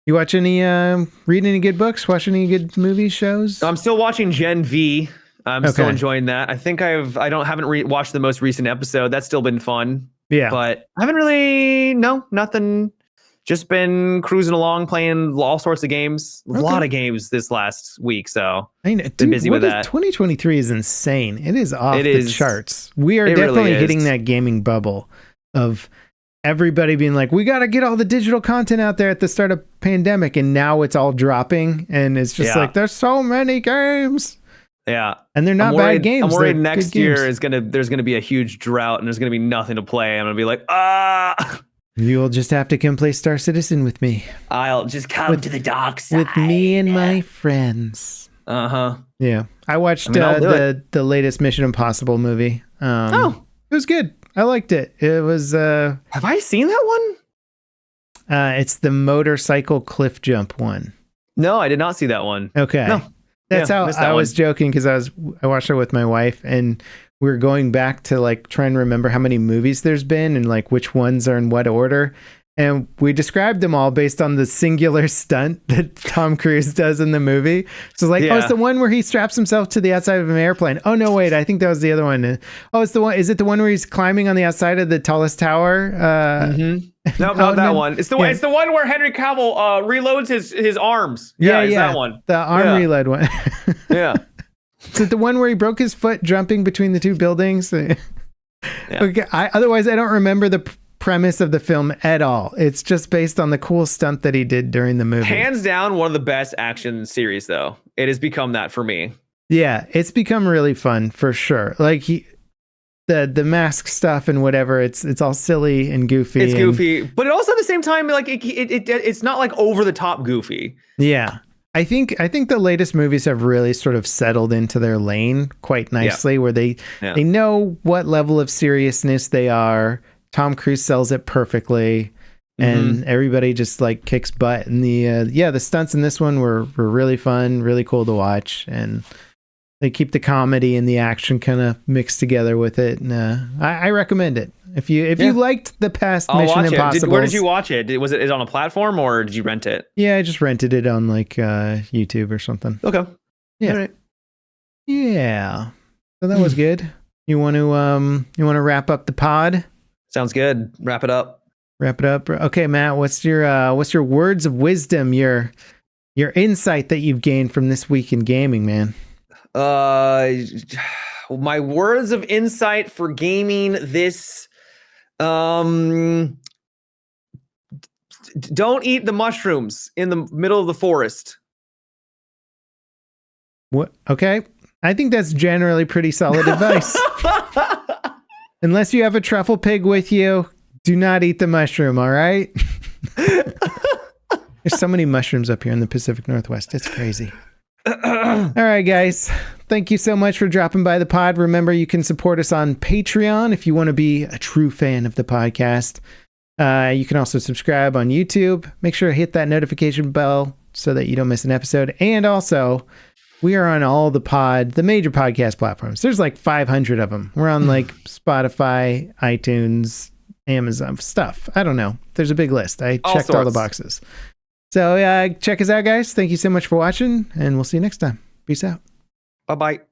Speaker 1: You watch any, read any good books? Watch any good movies, shows?
Speaker 2: I'm still watching Gen V. I'm still enjoying that. I think haven't watched the most recent episode. That's still been fun.
Speaker 1: Yeah.
Speaker 2: But I haven't really, nothing. Just been cruising along, playing all sorts of games. A lot of games this last week, so been busy with that.
Speaker 1: 2023 is insane. It is off the charts. We are definitely hitting that gaming bubble of everybody being like, we got to get all the digital content out there at the start of pandemic, and now it's all dropping, and it's just like, there's so many games.
Speaker 2: Yeah.
Speaker 1: And they're not bad games.
Speaker 2: I'm worried next year there's going to be a huge drought, and there's going to be nothing to play. I'm going to be like,
Speaker 1: You'll just have to come play Star Citizen with me.
Speaker 2: I'll just come to the dark side.
Speaker 1: With me and my friends.
Speaker 2: Uh-huh.
Speaker 1: Yeah. I watched the latest Mission Impossible movie. It was good. I liked it. It was...
Speaker 2: Have I seen that one?
Speaker 1: It's the motorcycle cliff jump one.
Speaker 2: No, I did not see that one.
Speaker 1: Okay. No. That's how I was joking, because I watched it with my wife, and we were going back to like trying to remember how many movies there's been and like which ones are in what order. And we described them all based on the singular stunt that Tom Cruise does in the movie. So like, oh, it's the one where he straps himself to the outside of an airplane. Oh no, wait, I think that was the other one. Oh, it's the one. Is it the one where he's climbing on the outside of the tallest tower?
Speaker 2: No, not that one. It's the one. It's the one where Henry Cavill reloads his arms. Yeah, that one.
Speaker 1: The arm reload one.
Speaker 2: Yeah.
Speaker 1: Is it the one where he broke his foot jumping between the two buildings? Okay. Otherwise, I don't remember the premise of the film at all. It's just based on the cool stunt that he did during the movie.
Speaker 2: Hands down, one of the best action series, though. It has become that for me.
Speaker 1: Yeah, it's become really fun for sure. Like the mask stuff and whatever, it's all silly and goofy.
Speaker 2: It's goofy, but it also at the same time, like it's not like over the top goofy.
Speaker 1: Yeah. I think the latest movies have really sort of settled into their lane quite nicely, where they know what level of seriousness they are. Tom Cruise sells it perfectly, and everybody just like kicks butt. And the stunts in this one were really fun, really cool to watch, and they keep the comedy and the action kind of mixed together with it. And I recommend it. If you liked the past Mission Impossible.
Speaker 2: Where did you watch it? Was it on a platform, or did you rent it?
Speaker 1: Yeah, I just rented it on like YouTube or something.
Speaker 2: Okay.
Speaker 1: Yeah.
Speaker 2: All right.
Speaker 1: Yeah. So that was good. You want to wrap up the pod?
Speaker 2: Sounds good. Wrap it up.
Speaker 1: Okay, Matt, what's your words of wisdom, your insight that you've gained from this week in gaming, man?
Speaker 2: My words of insight for gaming this don't eat the mushrooms in the middle of the forest.
Speaker 1: What? Okay. I think that's generally pretty solid advice. Unless you have a truffle pig with you, do not eat the mushroom, all right? There's so many mushrooms up here in the Pacific Northwest. It's crazy. All right, guys. Thank you so much for dropping by the pod. Remember, you can support us on Patreon if you want to be a true fan of the podcast. You can also subscribe on YouTube. Make sure to hit that notification bell so that you don't miss an episode. And also, we are on all the major podcast platforms. There's like 500 of them. We're on like Spotify, iTunes, Amazon, stuff. I don't know. There's a big list. I checked all the boxes. So check us out, guys. Thank you so much for watching, and we'll see you next time. Peace out.
Speaker 2: Bye-bye.